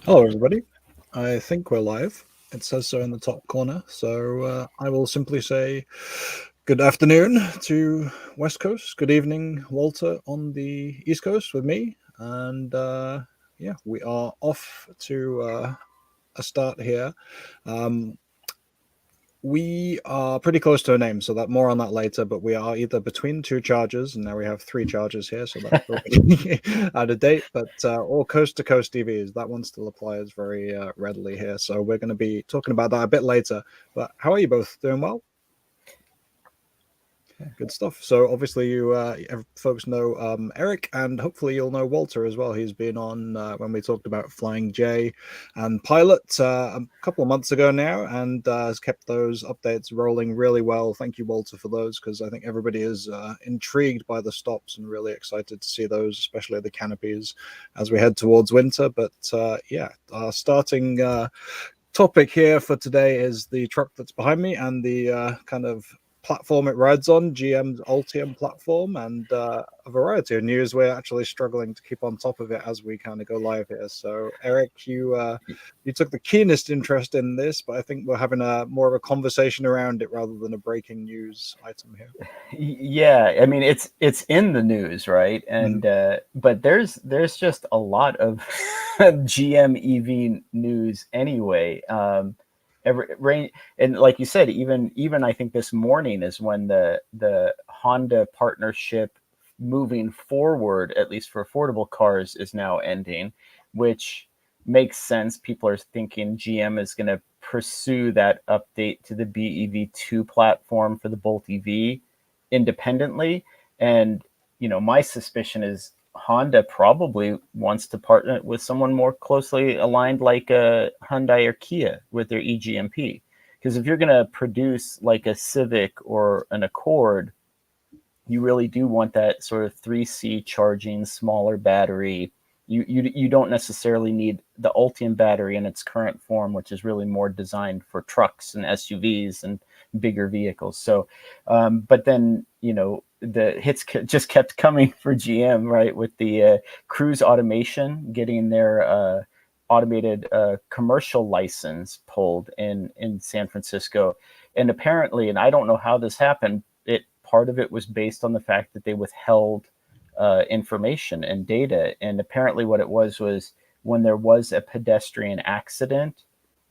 Hello, everybody. I think we're live. It says so in the top corner. So I will simply say good afternoon to West Coast. Good evening, Walter, on the East Coast with me. And yeah, we are off to a start here. Um, we are pretty close to a name, so that more on that later. But we are either between two chargers, and now we have three chargers here, so that's probably out of date. But or coast to coast EVs, that one still applies very readily here. So we're going to be talking about that a bit later. But how are you both? Doing well? Good stuff. So obviously you folks know Eric, and hopefully you'll know Walter as well. He's been on when we talked about Flying J and Pilot a couple of months ago now, and has kept those updates rolling really well. Thank you, Walter, for those, because I think everybody is intrigued by the stops and really excited to see those, especially the canopies as we head towards winter. But yeah, our starting topic here for today is the truck that's behind me and the kind of platform it rides on, GM's Ultium platform, and a variety of news. We're actually struggling to keep on top of it as we kind of go live here. So, Eric, you took the keenest interest in this, but I think we're having a more of a conversation around it rather than a breaking news item here. Yeah, I mean it's in the news, right? And but there's just a lot of GM EV news anyway. And like you said, even I think this morning is when the Honda partnership moving forward, at least for affordable cars, is now ending, which makes sense. People are thinking GM is going to pursue that update to the BEV2 platform for the Bolt EV independently. And my suspicion is Honda probably wants to partner with someone more closely aligned, like a Hyundai or Kia with their eGMP. Because if you're going to produce like a Civic or an Accord, you really do want that sort of 3C charging, smaller battery. You don't necessarily need the Ultium battery in its current form, which is really more designed for trucks and SUVs and bigger vehicles. So, but then the hits just kept coming for GM, right? With the Cruise Automation getting their automated commercial license pulled in San Francisco, and apparently, and I don't know how this happened, part of it was based on the fact that they withheld information and data. And apparently what it was when there was a pedestrian accident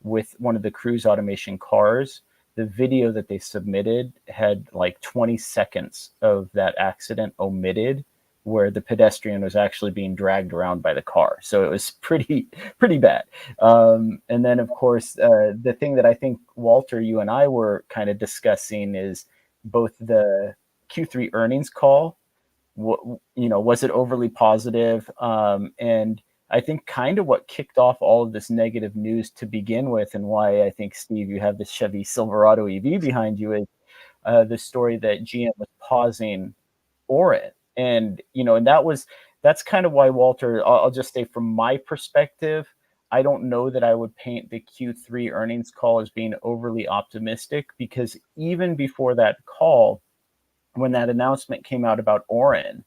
with one of the Cruise Automation cars, the video that they submitted had like 20 seconds of that accident omitted, where the pedestrian was actually being dragged around by the car. So it was pretty bad. And then, of course, the thing that I think, Walter, you and I were kind of discussing is both the Q3 earnings call. Was it overly positive? And I think kind of what kicked off all of this negative news to begin with, and why I think, Steve, you have the Chevy Silverado EV behind you, is the story that GM was pausing Orin. And that's kind of why, Walter, I'll just say from my perspective, I don't know that I would paint the Q3 earnings call as being overly optimistic, because even before that call, when that announcement came out about Orin,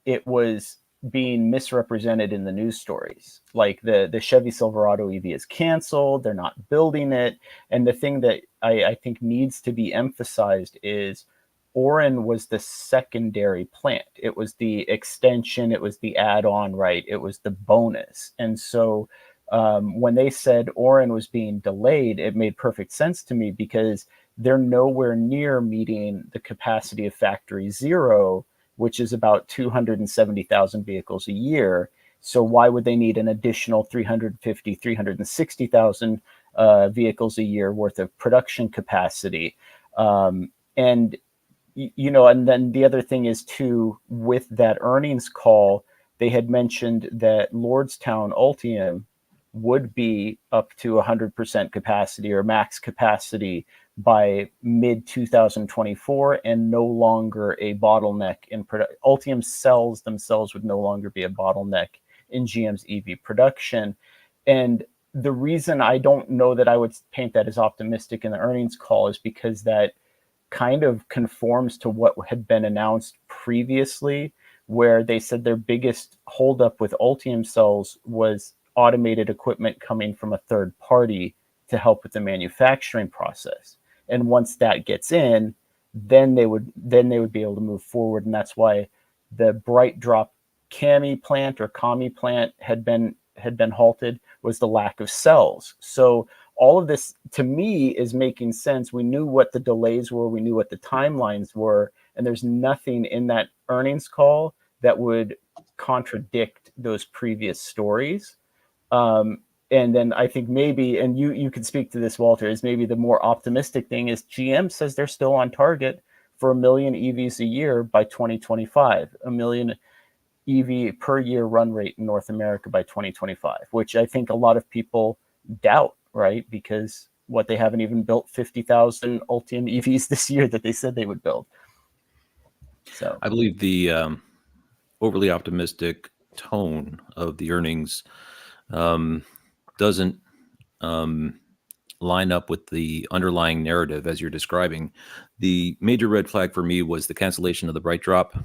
it was being misrepresented in the news stories. Like the Chevy Silverado EV is canceled, they're not building it. And the thing that I think needs to be emphasized is Orin was the secondary plant. It was the extension, it was the add-on, right? It was the bonus. And so when they said Orin was being delayed, it made perfect sense to me, because they're nowhere near meeting the capacity of Factory Zero, which is about 270,000 vehicles a year. So why would they need an additional 350, 360,000 vehicles a year worth of production capacity? And then the other thing is too, with that earnings call, they had mentioned that Lordstown Ultium would be up to 100% capacity or max capacity by mid 2024, and no longer a bottleneck in production. Ultium cells themselves would no longer be a bottleneck in GM's EV production. And the reason I don't know that I would paint that as optimistic in the earnings call is because that kind of conforms to what had been announced previously, where they said their biggest holdup with Ultium cells was automated equipment coming from a third party to help with the manufacturing process. And once that gets in, then they would be able to move forward. And that's why the Bright Drop CAMI plant or CAMI plant had been halted, was the lack of cells. So all of this to me is making sense. We knew what the delays were, we knew what the timelines were, and there's nothing in that earnings call that would contradict those previous stories. And then I think maybe, and you could speak to this, Walter, is maybe the more optimistic thing is GM says they're still on target for 1 million EVs a year by 2025, 1 million EV per year run rate in North America by 2025, which I think a lot of people doubt, right? Because what, they haven't even built 50,000 Ultium EVs this year that they said they would build. So I believe the overly optimistic tone of the earnings doesn't line up with the underlying narrative as you're describing. The major red flag for me was the cancellation of the Bright Drop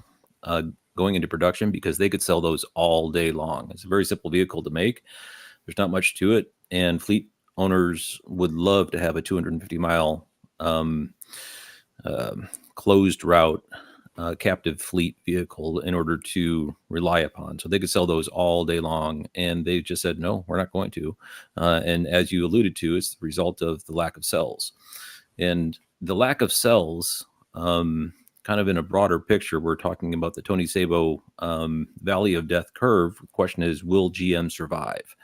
going into production, because they could sell those all day long. It's a very simple vehicle to make. There's not much to it, and fleet owners would love to have a 250-mile closed route captive fleet vehicle in order to rely upon. So they could sell those all day long, and they just said, no, we're not going to. And as you alluded to, it's the result of the lack of cells. And the lack of cells, kind of in a broader picture, we're talking about the Tony Sabo Valley of Death curve. The question is, will GM survive?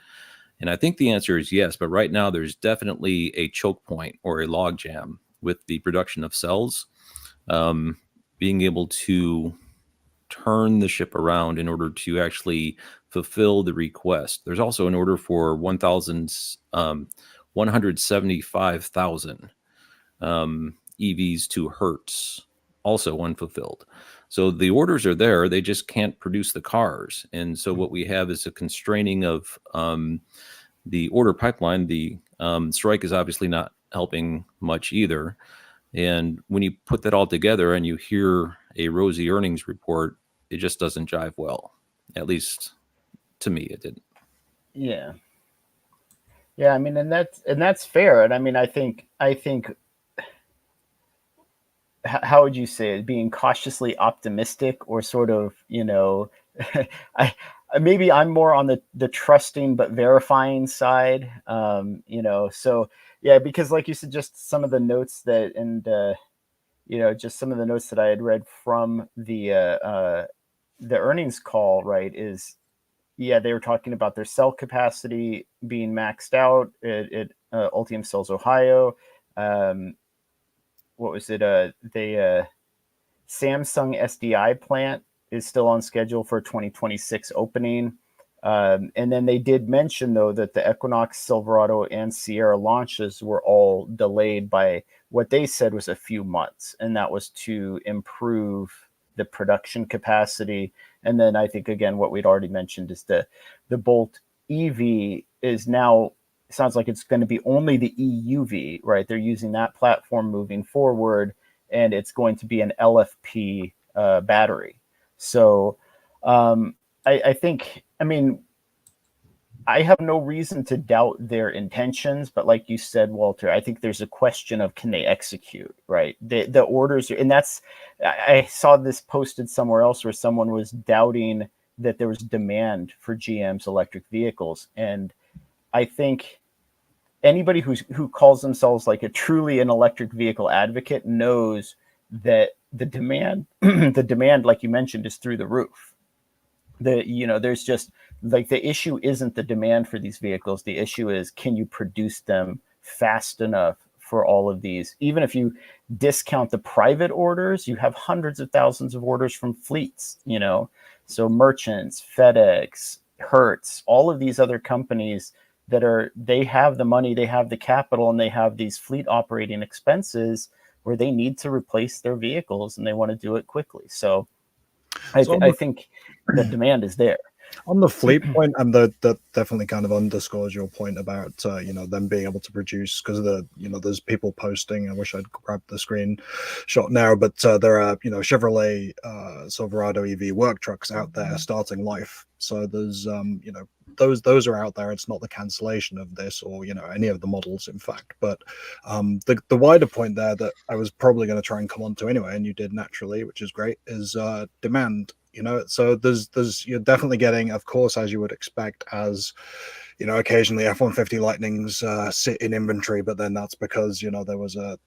And I think the answer is yes, but right now there's definitely a choke point or a log jam with the production of cells. Being able to turn the ship around in order to actually fulfill the request. There's also an order for 175,000 EVs to Hertz, also unfulfilled. So the orders are there, they just can't produce the cars. And so what we have is a constraining of the order pipeline. The strike is obviously not helping much either. And when you put that all together and you hear a rosy earnings report, it just doesn't jive well. At least to me, it didn't. Yeah. I mean, and that's fair. And I mean, I think how would you say it? Being cautiously optimistic, or sort of, maybe I'm more on the trusting but verifying side. So yeah, because like you said, just some of the notes that, and just some of the notes that I had read from the earnings call, right, is, yeah, they were talking about their cell capacity being maxed out at Ultium Cells Ohio. What was it? Samsung SDI plant is still on schedule for 2026 opening. And then they did mention, though, that the Equinox, Silverado, and Sierra launches were all delayed by what they said was a few months. And that was to improve the production capacity. And then I think, again, what we'd already mentioned is the Bolt EV is now, sounds like it's going to be only the EUV, right? They're using that platform moving forward, and it's going to be an LFP battery. So I think, I mean, I have no reason to doubt their intentions, but like you said, Walter, I think there's a question of, can they execute, right? The orders, and that's, I saw this posted somewhere else where someone was doubting that there was demand for GM's electric vehicles. And I think anybody who calls themselves like a truly an electric vehicle advocate knows that the demand, like you mentioned, is through the roof. There's just, like, the issue isn't the demand for these vehicles. The issue is, can you produce them fast enough for all of these? Even if you discount the private orders, you have hundreds of thousands of orders from fleets, so merchants, FedEx, Hertz, all of these other companies they have the money, they have the capital, and they have these fleet operating expenses where they need to replace their vehicles, and they want to do it quickly. So I think the demand is there. On the fleet point, and that definitely kind of underscores your point about them being able to produce, because there's people posting. I wish I'd grabbed the screenshot now, but there are Chevrolet Silverado EV work trucks out there starting life. So there's those are out there. It's not the cancellation of this or any of the models, in fact. But the wider point there that I was probably going to try and come on to anyway, and you did naturally, which is great, is demand. So there's you're definitely getting, of course, as you would expect, as occasionally F-150 Lightnings sit in inventory, but then that's because there was a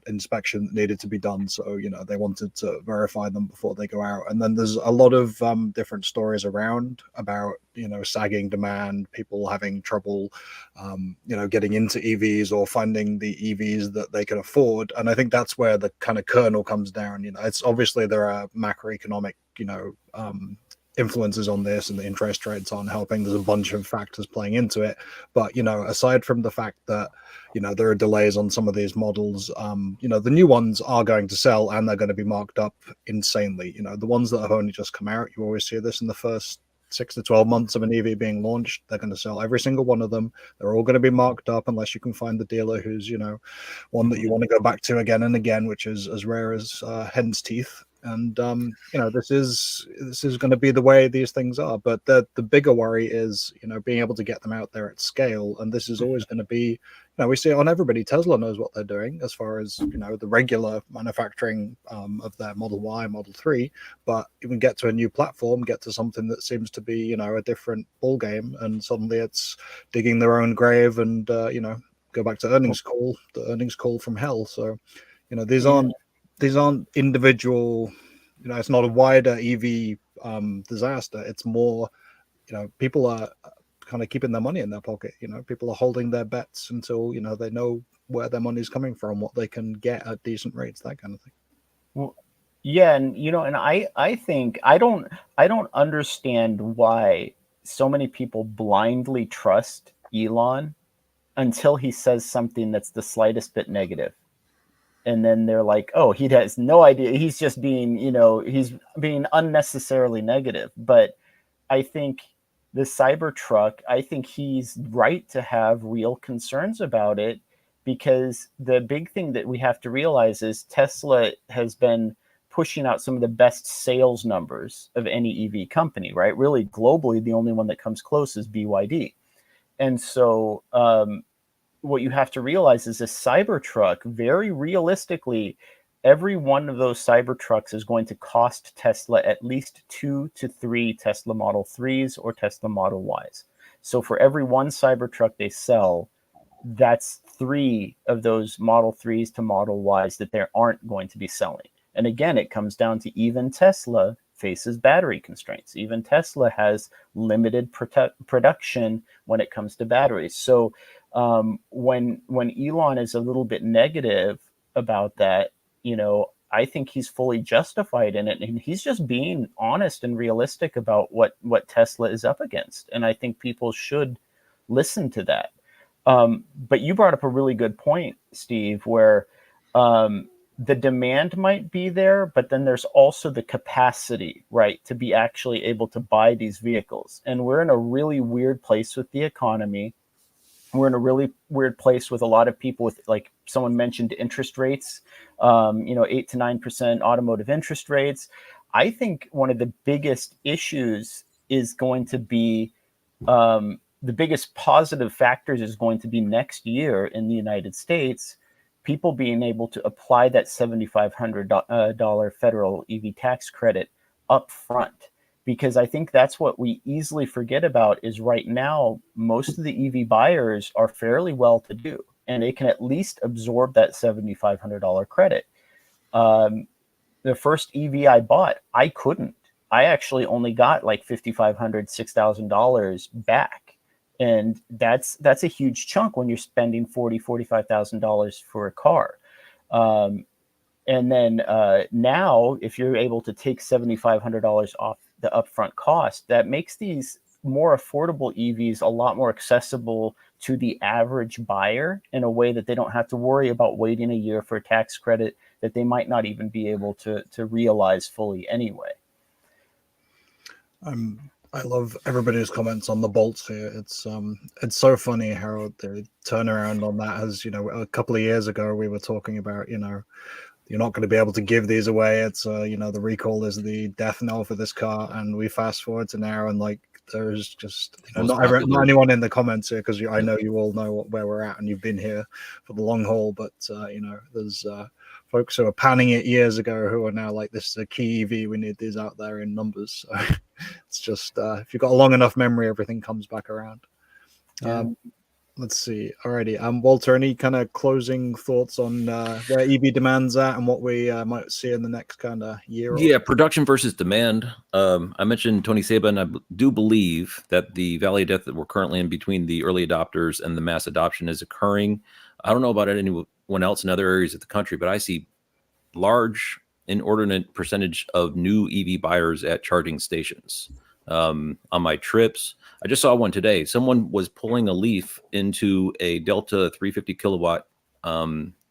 inspection that needed to be done, so they wanted to verify them before they go out. And then there's a lot of different stories around about sagging demand, people having trouble getting into EVs or finding the EVs that they can afford. And I think that's where the kind of kernel comes down. It's obviously there are macroeconomic influences on this, and the interest rates aren't helping. There's a bunch of factors playing into it, but aside from the fact that there are delays on some of these models, the new ones are going to sell, and they're going to be marked up insanely. The ones that have only just come out, you always see this in the first 6 to 12 months of an EV being launched. They're going to sell every single one of them. They're all going to be marked up, unless you can find the dealer who's one that you want to go back to again and again, which is as rare as hen's teeth. And this is going to be the way these things are. But the bigger worry is being able to get them out there at scale. And this is always going to be, we see it on everybody. Tesla knows what they're doing as far as the regular manufacturing of their Model Y, Model 3. But even get to a new platform, get to something that seems to be a different ball game, and suddenly it's digging their own grave and go back to the earnings call from hell. So these aren't individual, it's not a wider EV disaster. It's more, people are kind of keeping their money in their pocket. People are holding their bets until, they know where their money's coming from, what they can get at decent rates, that kind of thing. Well, yeah. And, and I think I don't understand why so many people blindly trust Elon until he says something that's the slightest bit negative. And then they're like, oh, he has no idea. He's just being, he's being unnecessarily negative. But I think the Cybertruck, I think he's right to have real concerns about it, because the big thing that we have to realize is Tesla has been pushing out some of the best sales numbers of any EV company, right? Really, globally, the only one that comes close is BYD. And so, what you have to realize is this Cybertruck, very realistically, every one of those Cybertrucks is going to cost Tesla at least 2 to 3 Tesla Model 3s or Tesla Model Ys. So for every one Cybertruck they sell, that's 3 of those Model 3s to Model Ys that they aren't going to be selling. And again, it comes down to even Tesla faces battery constraints. Even Tesla has limited production when it comes to batteries. So when Elon is a little bit negative about that, I think he's fully justified in it, and he's just being honest and realistic about what Tesla is up against. And I think people should listen to that. But you brought up a really good point, Steve, where the demand might be there, but then there's also the capacity, right, to be actually able to buy these vehicles. And we're in a really weird place with the economy. We're in a really weird place with a lot of people with, like someone mentioned, interest rates, 8 to 9% automotive interest rates. I think one of the biggest issues is going to be the biggest positive factors is going to be next year in the United States, people being able to apply that $7,500 federal EV tax credit up front. Because I think that's what we easily forget about is right now, most of the EV buyers are fairly well-to-do, and they can at least absorb that $7,500 credit. The first EV I bought, I couldn't. I actually only got like $5,500, $6,000 back. And that's a huge chunk when you're spending $40,000, $45,000 for a car. And then now, if you're able to take $7,500 off the upfront cost, that makes these more affordable EVs a lot more accessible to the average buyer in a way that they don't have to worry about waiting a year for a tax credit that they might not even be able to realize fully anyway. I love everybody's comments on the bolts here. It's so funny how the turnaround on that has, a couple of years ago we were talking about, you're not going to be able to give these away. It's the recall is the death knell for this car, and we fast forward to now, and like there's just not anyone in the comments here, because I know you all know where we're at and you've been here for the long haul, but there's folks who are panning it years ago who are now like, this is a key EV, we need these out there in numbers. So it's just if you've got a long enough memory, everything comes back around. Let's see. Alrighty. Walter, any kind of closing thoughts on where EV demand's at and what we might see in the next kind of year? Yeah, production versus demand. I mentioned Tony Saban. I do believe that the valley of death that we're currently in between the early adopters and the mass adoption is occurring. I don't know about anyone else in other areas of the country, but I see large, inordinate percentage of new EV buyers at charging stations. On my trips, I just saw one today. Someone was pulling a leaf into a Delta 350 kilowatt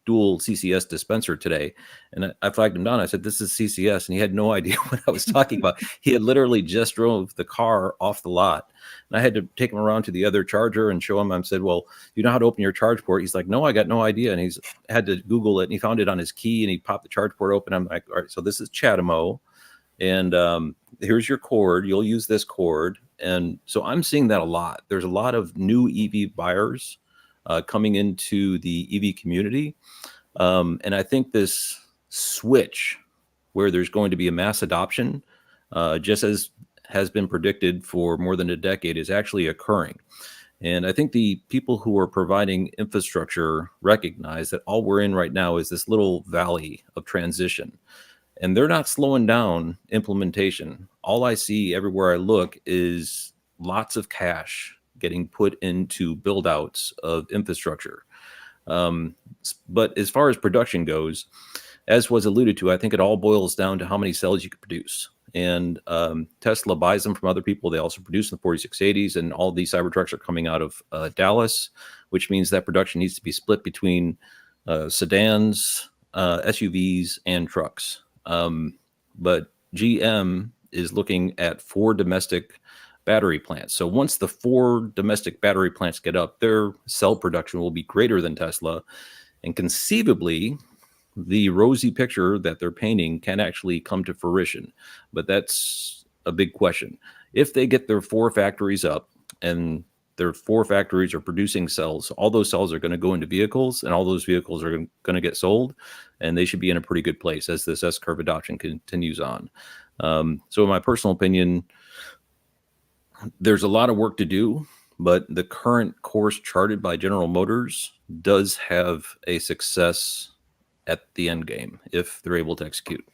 dual CCS dispenser today, and I flagged him down. I said, "This is CCS," and he had no idea what I was talking about. He had literally just drove the car off the lot, and I had to take him around to the other charger and show him. I said, "Well, you know how to open your charge port?" He's like, "No, I got no idea," and he's had to Google it, and he found it on his key, and he popped the charge port open. I'm like, "All right, so this is Chatamo, and here's your cord. You'll use this cord." And so I'm seeing that a lot. There's a lot of new EV buyers coming into the EV community. And I think this switch where there's going to be a mass adoption, just as has been predicted for more than a decade, is actually occurring. And I think the people who are providing infrastructure recognize that all we're in right now is this little valley of transition. And they're not slowing down implementation. All I see everywhere I look is lots of cash getting put into build outs of infrastructure. But as far as production goes, as was alluded to, I think it all boils down to how many cells you can produce. And Tesla buys them from other people. They also produce the 4680s, and all these Cybertrucks are coming out of Dallas, which means that production needs to be split between sedans, SUVs, and trucks. But GM is looking at 4 domestic battery plants. So once the 4 domestic battery plants get up, their cell production will be greater than Tesla. And conceivably, the rosy picture that they're painting can actually come to fruition. But that's a big question. If they get their 4 factories up and their 4 factories are producing cells, all those cells are going to go into vehicles, and all those vehicles are going to get sold, and they should be in a pretty good place as this S-curve adoption continues on. So in my personal opinion, there's a lot of work to do, but the current course charted by General Motors does have a success at the end game if they're able to execute.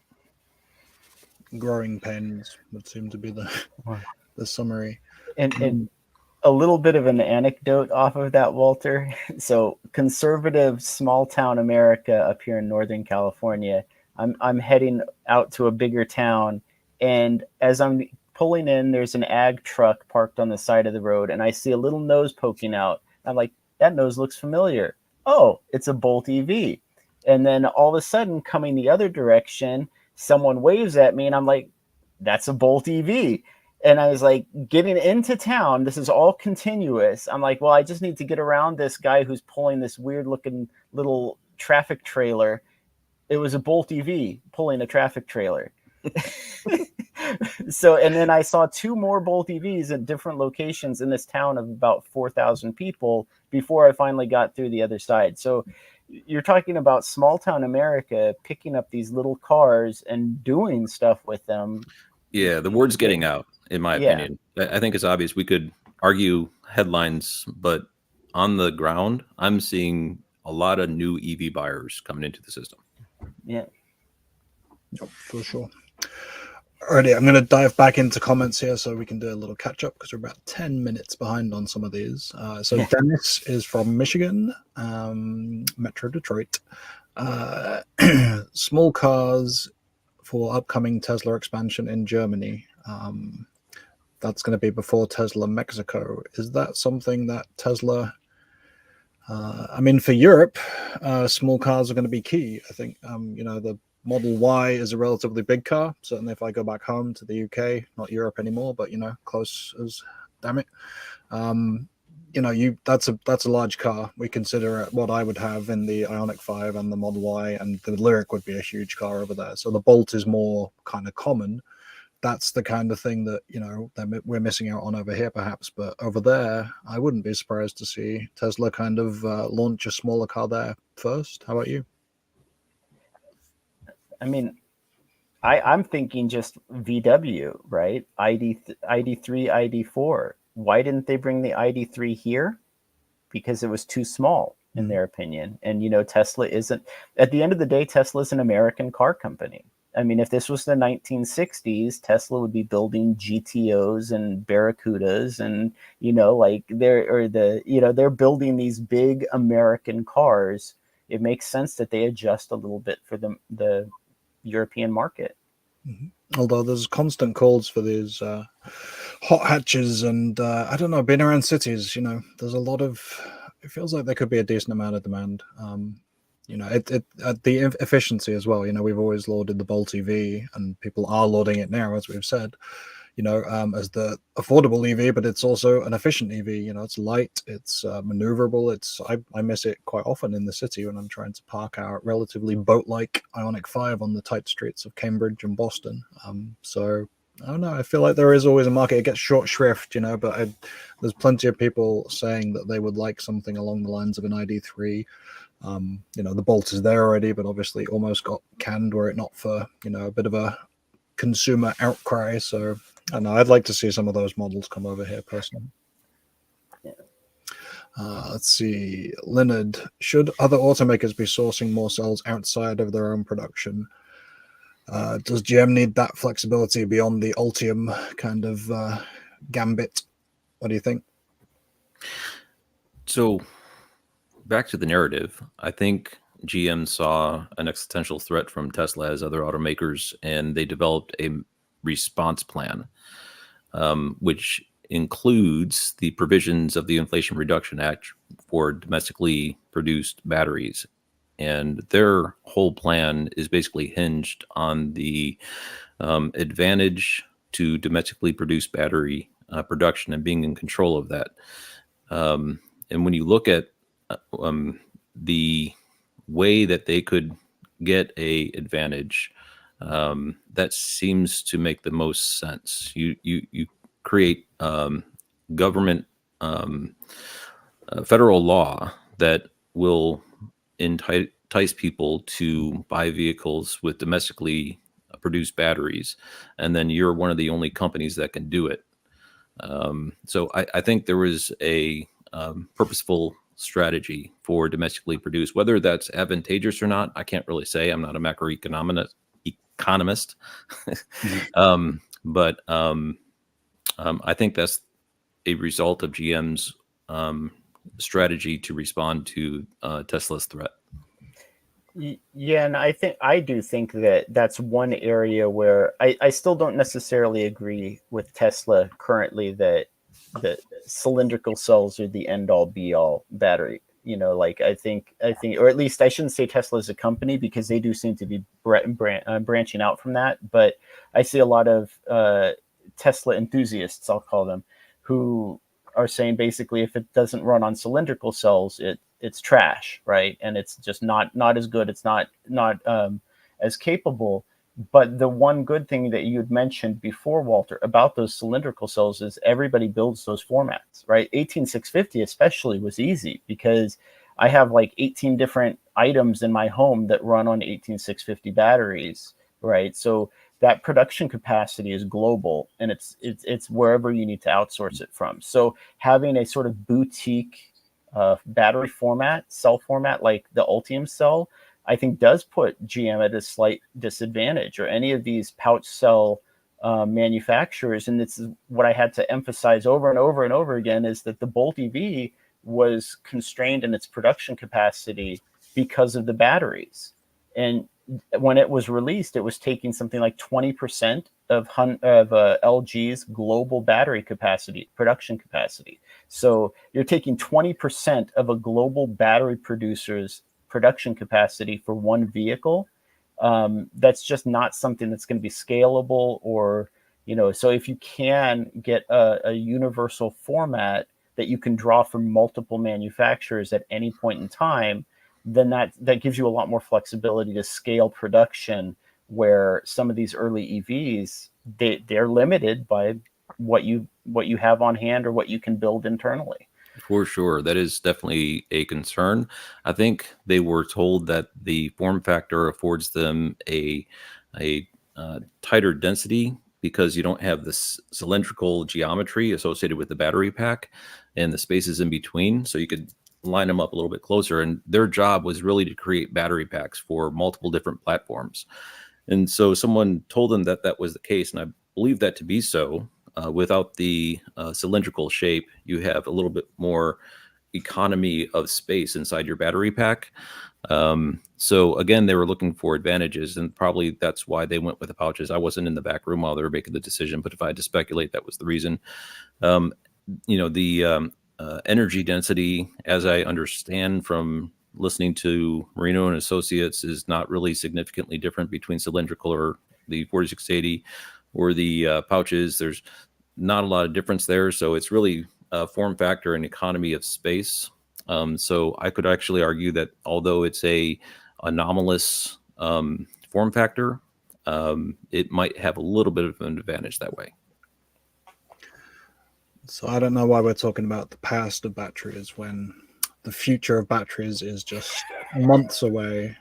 Growing pains would seem to be the summary. And a little bit of an anecdote off of that, Walter. So conservative small town America up here in Northern California, I'm heading out to a bigger town, and as I'm pulling in, there's an ag truck parked on the side of the road, and I see a little nose poking out. I'm like, that nose looks familiar. Oh, it's a Bolt EV. And then all of a sudden, coming the other direction, someone waves at me, and I'm like, that's a Bolt EV. And I was like, getting into town, this is all continuous. I'm like, well, I just need to get around this guy who's pulling this weird looking little traffic trailer. It was a Bolt EV pulling a traffic trailer. So, and then I saw 2 more Bolt EVs at different locations in this town of about 4,000 people before I finally got through the other side. So you're talking about small town America picking up these little cars and doing stuff with them. Yeah, the word's getting out, in my opinion. I think it's obvious. We could argue headlines, but on the ground, I'm seeing a lot of new EV buyers coming into the system. Yeah. Yep, for sure. Alrighty, I'm going to dive back into comments here so we can do a little catch up because we're about 10 minutes behind on some of these. Dennis is from Michigan, Metro Detroit. Small cars for upcoming Tesla expansion in Germany. That's going to be before Tesla Mexico. Is that something that Tesla... for Europe, small cars are going to be key. I think, the Model Y is a relatively big car. Certainly, if I go back home to the UK, not Europe anymore, but close as damn it. That's a large car. We consider it what I would have in the Ioniq 5 and the Model Y, and the Lyric would be a huge car over there. So the Bolt is more kind of common. That's the kind of thing that we're missing out on over here, perhaps. But over there, I wouldn't be surprised to see Tesla kind of launch a smaller car there first. How about you? I mean, I'm thinking just VW, right? ID3, ID4. Why didn't they bring the ID3 here? Because it was too small, in their opinion. And, Tesla isn't, at the end of the day, Tesla is an American car company. I mean, if this was the 1960s, Tesla would be building GTOs and Barracudas, and they're building these big American cars. It makes sense that they adjust a little bit for the European market. Mm-hmm. Although there's constant calls for these hot hatches, and I don't know, being around cities, there's a lot of. It feels like there could be a decent amount of demand. The efficiency as well. We've always lauded the Bolt EV, and people are lauding it now, as we've said. As the affordable EV, but it's also an efficient EV. It's light, it's maneuverable. I miss it quite often in the city when I'm trying to park our relatively boat-like Ioniq 5 on the tight streets of Cambridge and Boston. So I don't know. I feel like there is always a market. It gets short shrift, but there's plenty of people saying that they would like something along the lines of an ID3. The Bolt is there already, but obviously almost got canned were it not for, a bit of a consumer outcry. So I don't know, I'd like to see some of those models come over here personally. Yeah. Let's see. Leonard, should other automakers be sourcing more cells outside of their own production? Does GM need that flexibility beyond the Ultium kind of gambit? What do you think? So back to the narrative, I think GM saw an existential threat from Tesla as other automakers, and they developed a response plan, which includes the provisions of the Inflation Reduction Act for domestically produced batteries. And their whole plan is basically hinged on the advantage to domestically produced battery production and being in control of that. And when you look at the way that they could get a advantage, that seems to make the most sense. You create government federal law that will entice people to buy vehicles with domestically produced batteries, and then you're one of the only companies that can do it. So I think there was a purposeful strategy for domestically produced. Whether that's advantageous or not, I can't really say. I'm not a macroeconomist. But I think that's a result of GM's strategy to respond to Tesla's threat. Yeah, and I do think that that's one area where I still don't necessarily agree with Tesla currently that cylindrical cells are the end all be all battery. I think, or at least I shouldn't say Tesla as a company, because they do seem to be branching out from that. But I see a lot of Tesla enthusiasts, I'll call them, who are saying basically if it doesn't run on cylindrical cells, it's trash, right? And it's just not as good. It's not as capable. But the one good thing that you'd mentioned before, Walter, about those cylindrical cells is everybody builds those formats, right? 18650 especially was easy because I have like 18 different items in my home that run on 18650 batteries, right? So that production capacity is global, and it's wherever you need to outsource it from. So having a sort of boutique battery format, cell format like the Ultium cell, I think does put GM at a slight disadvantage, or any of these pouch cell manufacturers. And this is what I had to emphasize over and over and over again, is that the Bolt EV was constrained in its production capacity because of the batteries. And when it was released, it was taking something like 20% of LG's global battery capacity, production capacity. So you're taking 20% of a global battery producer's production capacity for one vehicle. That's just not something that's going to be scalable, or, so if you can get a universal format that you can draw from multiple manufacturers at any point in time, then that gives you a lot more flexibility to scale production, where some of these early EVs, they're limited by what you have on hand or what you can build internally. For sure. That is definitely a concern. I think they were told that the form factor affords them a tighter density because you don't have this cylindrical geometry associated with the battery pack and the spaces in between. So you could line them up a little bit closer. And their job was really to create battery packs for multiple different platforms. And so someone told them that that was the case. And I believe that to be so. Without the cylindrical shape, you have a little bit more economy of space inside your battery pack. So again, they were looking for advantages, and probably that's why they went with the pouches. I wasn't in the back room while they were making the decision, but if I had to speculate, that was the reason. The energy density, as I understand from listening to Marino and Associates, is not really significantly different between cylindrical or the 4680 or the pouches. There's not a lot of difference there. So it's really form factor and economy of space. So I could actually argue that although it's a anomalous form factor, it might have a little bit of an advantage that way. So I don't know why we're talking about the past of batteries when the future of batteries is just months away.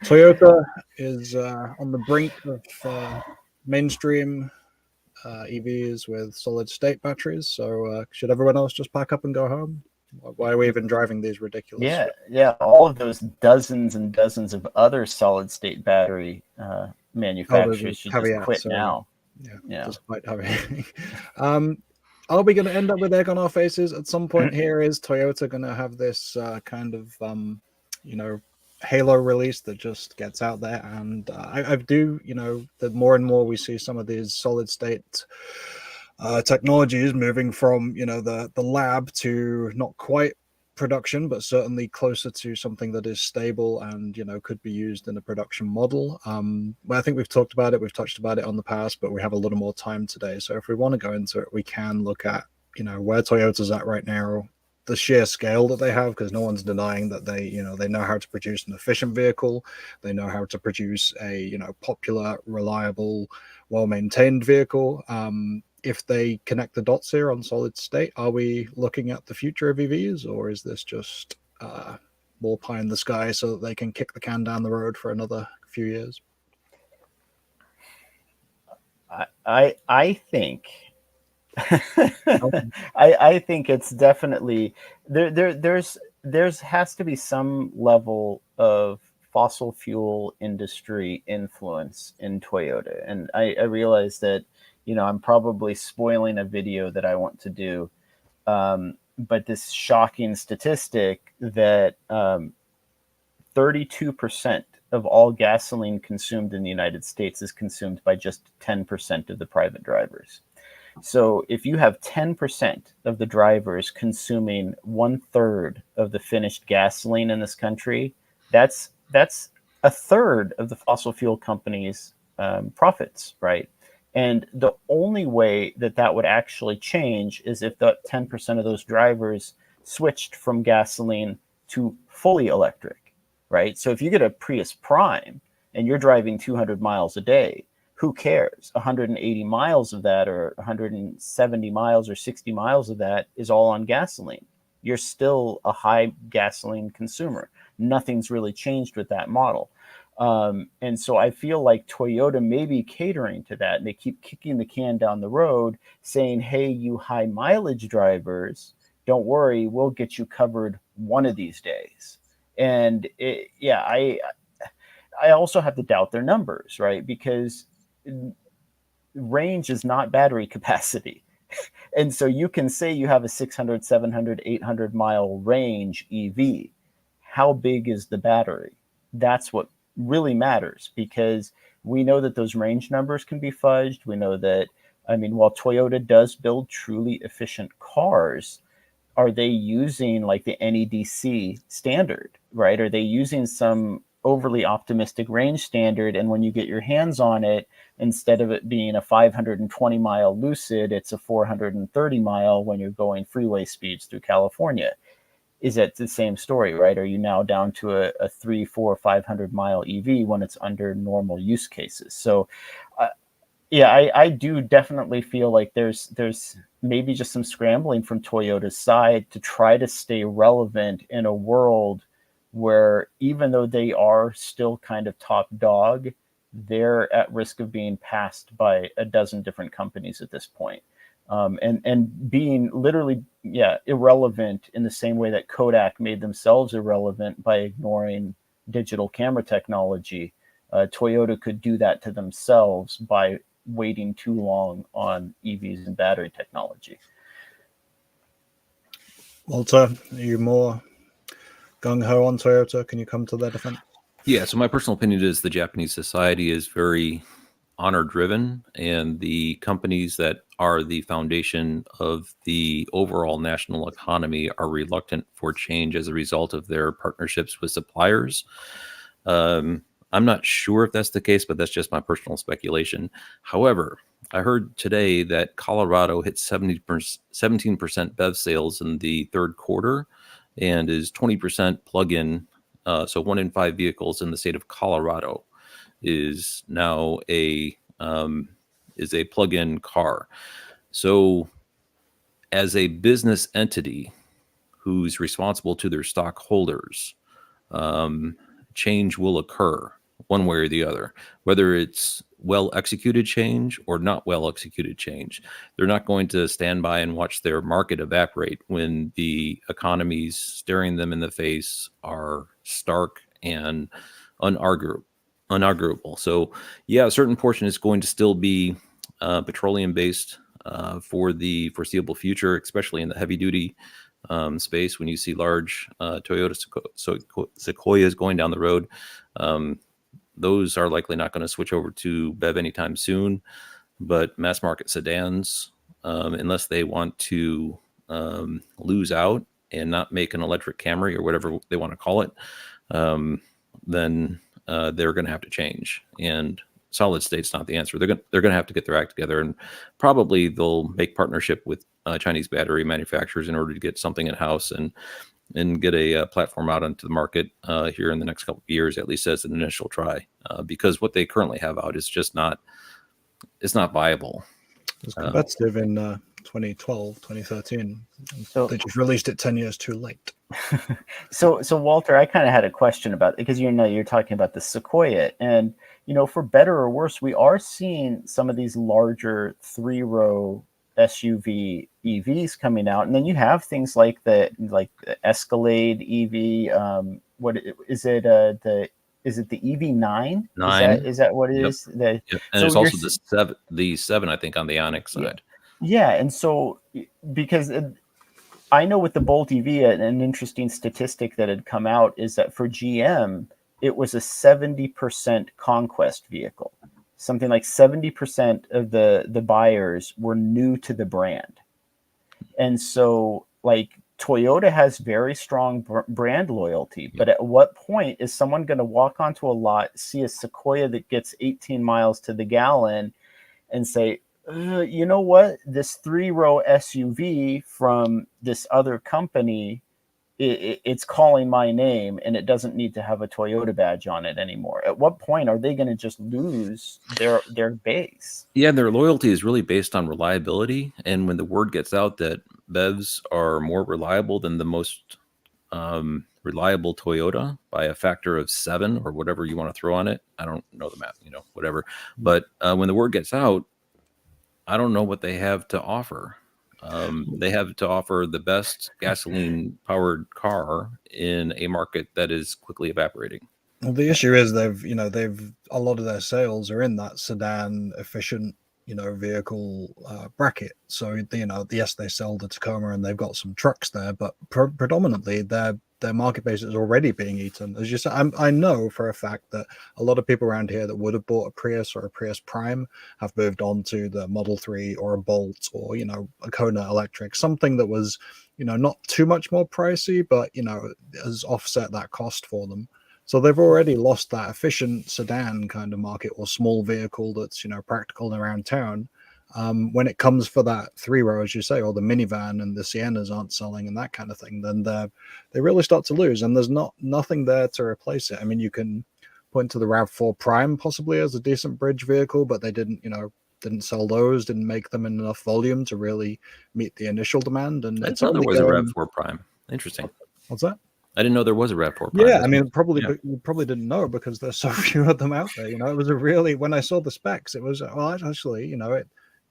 Toyota is on the brink of mainstream EVs with solid state batteries. So should everyone else just pack up and go home? Why are we even driving these ridiculous? Yeah. All of those dozens and dozens of other solid state battery manufacturers should just quit now. Yeah. Just quite heavy. Are we going to end up with egg on our faces at some point here? Is Toyota going to have this kind of, halo release that just gets out there? And I do, that more and more we see some of these solid state technologies moving from, the lab to not quite production, but certainly closer to something that is stable and, could be used in a production model. But I think we've talked about it, we've touched about it on the past, but we have a little more time today. So if we want to go into it, we can look at, where Toyota's at right now, the sheer scale that they have, because no one's denying that they know how to produce an efficient vehicle. They know how to produce a, popular, reliable, well-maintained vehicle. If they connect the dots here on solid state, are we looking at the future of EVs, or is this just more pie in the sky so that they can kick the can down the road for another few years? I think I think it's definitely there's has to be some level of fossil fuel industry influence in Toyota. And I realize that, I'm probably spoiling a video that I want to do. But this shocking statistic that 32% of all gasoline consumed in the United States is consumed by just 10% of the private drivers. So if you have 10% of the drivers consuming 1/3 of the finished gasoline in this country, that's a third of the fossil fuel companies' profits, right? And the only way that would actually change is if the 10% of those drivers switched from gasoline to fully electric, right? So if you get a Prius Prime and you're driving 200 miles a day, who cares? 180 miles of that, or 170 miles or 60 miles of that is all on gasoline. You're still a high gasoline consumer. Nothing's really changed with that model. And so I feel like Toyota may be catering to that. And they keep kicking the can down the road saying, hey, you high mileage drivers, don't worry, we'll get you covered one of these days. And I also have to doubt their numbers, right? Because range is not battery capacity. And so you can say you have a 600, 700, 800 mile range EV. How big is the battery? That's what really matters, because we know that those range numbers can be fudged. We know that, while Toyota does build truly efficient cars, are they using like the NEDC standard, right? Are they using some overly optimistic range standard. And when you get your hands on it, instead of it being a 520 mile Lucid, it's a 430 mile when you're going freeway speeds through California. Is it the same story, right? Are you now down to a 300, 400, 500 mile EV when it's under normal use cases? So, yeah, I do definitely feel like there's maybe just some scrambling from Toyota's side to try to stay relevant in a world where, even though they are still kind of top dog, they're at risk of being passed by a dozen different companies at this point. And being literally, irrelevant in the same way that Kodak made themselves irrelevant by ignoring digital camera technology. Toyota could do that to themselves by waiting too long on EVs and battery technology. Walter, are you more gung-ho on Toyota? Can you come to their defense? Yeah, so my personal opinion is the Japanese society is very honor-driven, and the companies that are the foundation of the overall national economy are reluctant for change as a result of their partnerships with suppliers. I'm not sure if that's the case, but that's just my personal speculation. However, I heard today that Colorado hit 17% BEV sales in the third quarter and is 20% plug-in. So 1 in 5 vehicles in the state of Colorado is now a plug-in car. So as a business entity who's responsible to their stockholders, change will occur one way or the other, whether it's well executed change or not well executed change. They're not going to stand by and watch their market evaporate when the economies staring them in the face are stark and unarguable. So yeah, a certain portion is going to still be petroleum based for the foreseeable future, especially in the heavy duty space. When you see large Toyota Sequoias going down the road, those are likely not going to switch over to BEV anytime soon. But mass market sedans, unless they want to lose out and not make an electric Camry or whatever they want to call it, then they're going to have to change. And solid state's not the answer. They're going to have to get their act together, and probably they'll make partnership with Chinese battery manufacturers in order to get something in house and get a platform out onto the market here in the next couple of years, at least as an initial try, because what they currently have out is just not viable. It was competitive in 2012, 2013. So they just released it 10 years too late. So Walter, I kind of had a question about, because you're talking about the Sequoia, and for better or worse, we are seeing some of these larger 3-row SUV EVs coming out, and then you have things like the Escalade EV. What is it? Is it the EV9? 9. Is that what it is? And so there's also the 7, I think, on the Onyx side. Yeah, and so because I know with the Bolt EV, an interesting statistic that had come out is that for GM, it was a 70% conquest vehicle. Something like 70% of the buyers were new to the brand. And so, Toyota has very strong brand loyalty, but at what point is someone going to walk onto a lot, see a Sequoia that gets 18 miles to the gallon, and say, you know what, this 3-row SUV from this other company, it's calling my name, and it doesn't need to have a Toyota badge on it anymore? At what point are they going to just lose their base? Yeah, their loyalty is really based on reliability. And when the word gets out that BEVs are more reliable than the most reliable Toyota by a factor of 7 or whatever you want to throw on it, I don't know the math, whatever. But when the word gets out, I don't know what they have to offer. They have to offer the best gasoline-powered car in a market that is quickly evaporating. Well, the issue is they've a lot of their sales are in that sedan efficient, vehicle bracket. So yes, they sell the Tacoma and they've got some trucks there, but predominantly their market base is already being eaten. As you said, I know for a fact that a lot of people around here that would have bought a Prius or a Prius Prime have moved on to the Model 3 or a Bolt or a Kona electric, something that was not too much more pricey, but has offset that cost for them. So they've already lost that efficient sedan kind of market or small vehicle that's, practical around town. When it comes for that 3-row, as you say, or the minivan and the Siennas aren't selling and that kind of thing, then they really start to lose. And there's nothing there to replace it. I mean, you can point to the RAV4 Prime possibly as a decent bridge vehicle, but they didn't sell those, didn't make them in enough volume to really meet the initial demand. And I it's didn't know only there was a RAV4 Prime. Interesting. What's that? I didn't know there was a RAV4 Prime. Yeah, I mean, you probably didn't know because there's so few of them out there. It was when I saw the specs, it was, well, actually,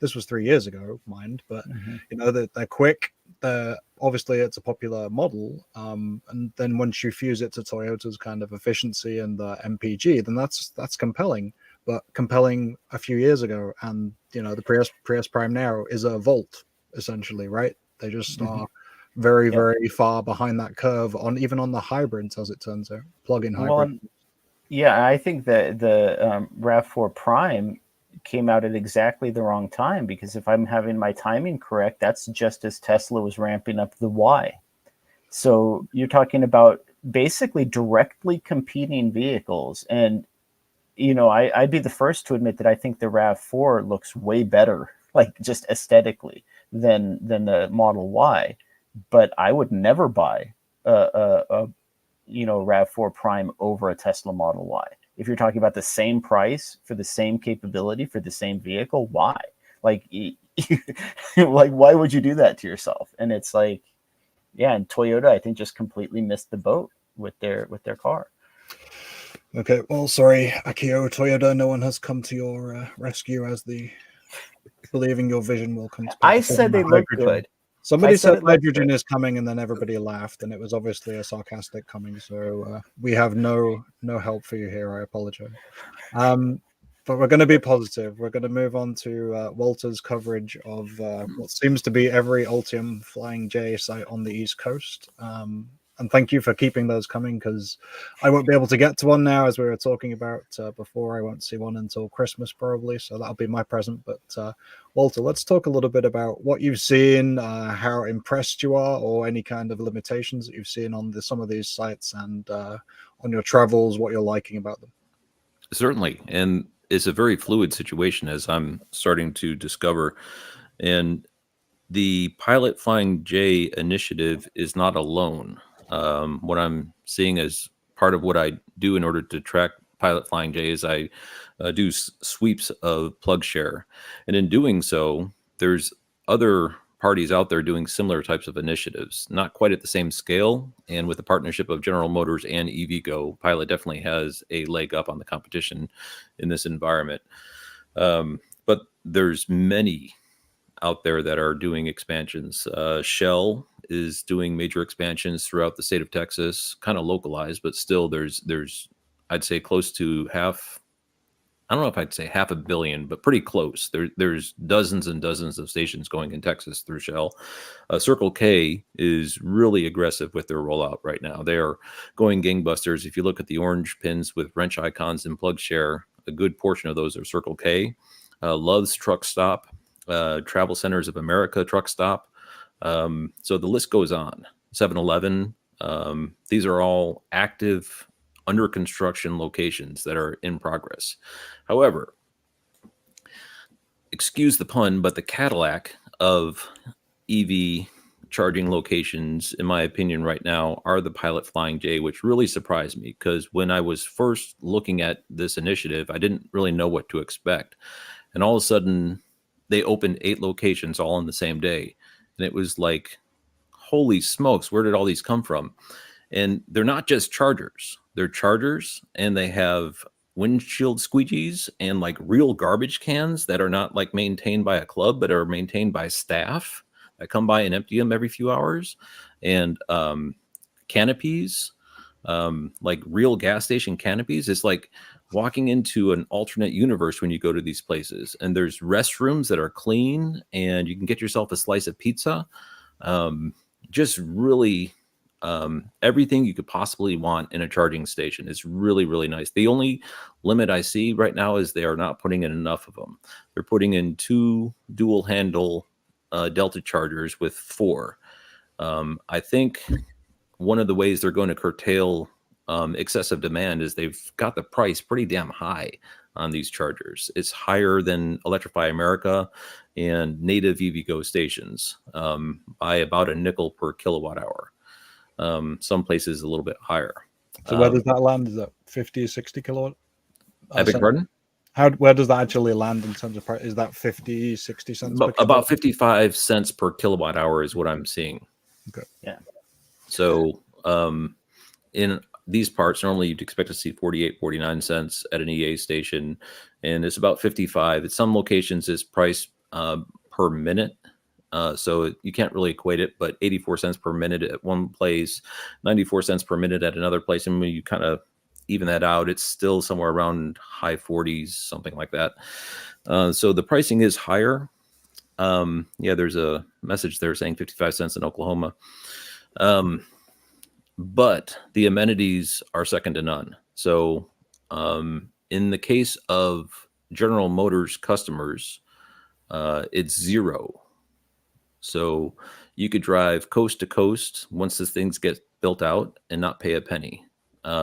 this was 3 years ago, mind, but they're quick. Obviously it's a popular model, and then once you fuse it to Toyota's kind of efficiency and the MPG, then that's compelling. But compelling a few years ago, and the Prius Prime now is a Volt essentially, right? They just are very, very far behind that curve even on the hybrids, as it turns out, plug-in hybrid. Yeah, I think that the RAV4 Prime came out at exactly the wrong time, because if I'm having my timing correct, that's just as Tesla was ramping up the Y. So you're talking about basically directly competing vehicles. And, I'd be the first to admit that I think the RAV4 looks way better, like just aesthetically, than the Model Y. But I would never buy a RAV4 Prime over a Tesla Model Y. If you're talking about the same price for the same capability for the same vehicle, why? Like, why would you do that to yourself? And it's like, yeah, and Toyota, I think, just completely missed the boat with their car. Okay, well, sorry, Akio Toyota, no one has come to your rescue as the believing your vision will come to pass. I said they look good. Somebody said hydrogen is coming, and then everybody laughed, and it was obviously a sarcastic coming. So we have no help for you here. I apologize. But we're going to be positive. We're going to move on to Walter's coverage of what seems to be every Ultium Flying J site on the East Coast. And thank you for keeping those coming, because I won't be able to get to one now, as we were talking about before. I won't see one until Christmas probably, so that'll be my present. But Walter, let's talk a little bit about what you've seen, how impressed you are, or any kind of limitations that you've seen on some of these sites, and on your travels, what you're liking about them. Certainly, and it's a very fluid situation, as I'm starting to discover. And the Pilot Flying J initiative is not alone. What I'm seeing as part of what I do in order to track Pilot Flying J is I do sweeps of Plugshare. And in doing so, there's other parties out there doing similar types of initiatives, not quite at the same scale. And with the partnership of General Motors and EVgo, Pilot definitely has a leg up on the competition in this environment. But there's many out there that are doing expansions. Shell is doing major expansions throughout the state of Texas, kind of localized, but still there's I'd say close to half. I don't know if I'd say 500 million, but pretty close. There's dozens and dozens of stations going in Texas through Shell. Circle K is really aggressive with their rollout right now. They are going gangbusters. If you look at the orange pins with wrench icons and Plugshare, a good portion of those are Circle K. Love's Truck Stop, Travel Centers of America Truck Stop. So the list goes on. 7-Eleven. These are all active, under construction locations that are in progress. However, excuse the pun, but the Cadillac of EV charging locations, in my opinion, right now, are the Pilot Flying J, which really surprised me, because when I was first looking at this initiative, I didn't really know what to expect. And all of a sudden, they opened 8 locations all on the same day. And it was like, holy smokes, where did all these come from? And they're not just chargers. They're chargers, and they have windshield squeegees and like real garbage cans that are not like maintained by a club, but are maintained by staff that come by and empty them every few hours. And canopies, like real gas station canopies. It's like walking into an alternate universe when you go to these places. And there's restrooms that are clean, and you can get yourself a slice of pizza. Just really everything you could possibly want in a charging station. Is really, really nice. The only limit I see right now is they are not putting in enough of them. They're putting in 2 dual handle Delta chargers with 4. I think one of the ways they're going to curtail excessive demand is they've got the price pretty damn high on these chargers. It's higher than Electrify America and native EVgo stations by about a nickel per kilowatt hour. Some places a little bit higher. So where does that land? Is that 50, 60 kilowatt? I beg your pardon? Where does that actually land in terms of price? Is that 50, 60 cents? About 55 cents per kilowatt hour is what I'm seeing. Okay. Yeah. So in these parts, normally you'd expect to see 48, 49 cents at an EA station, and it's about 55. At some locations, it's priced per minute. So you can't really equate it, but 84 cents per minute at one place, 94 cents per minute at another place. And when you kind of even that out, it's still somewhere around high 40s, something like that. So the pricing is higher. Yeah, there's a message there saying 55 cents in Oklahoma. But the amenities are second to none. So in the case of General Motors customers, it's zero. So you could drive coast to coast once the things get built out and not pay a penny.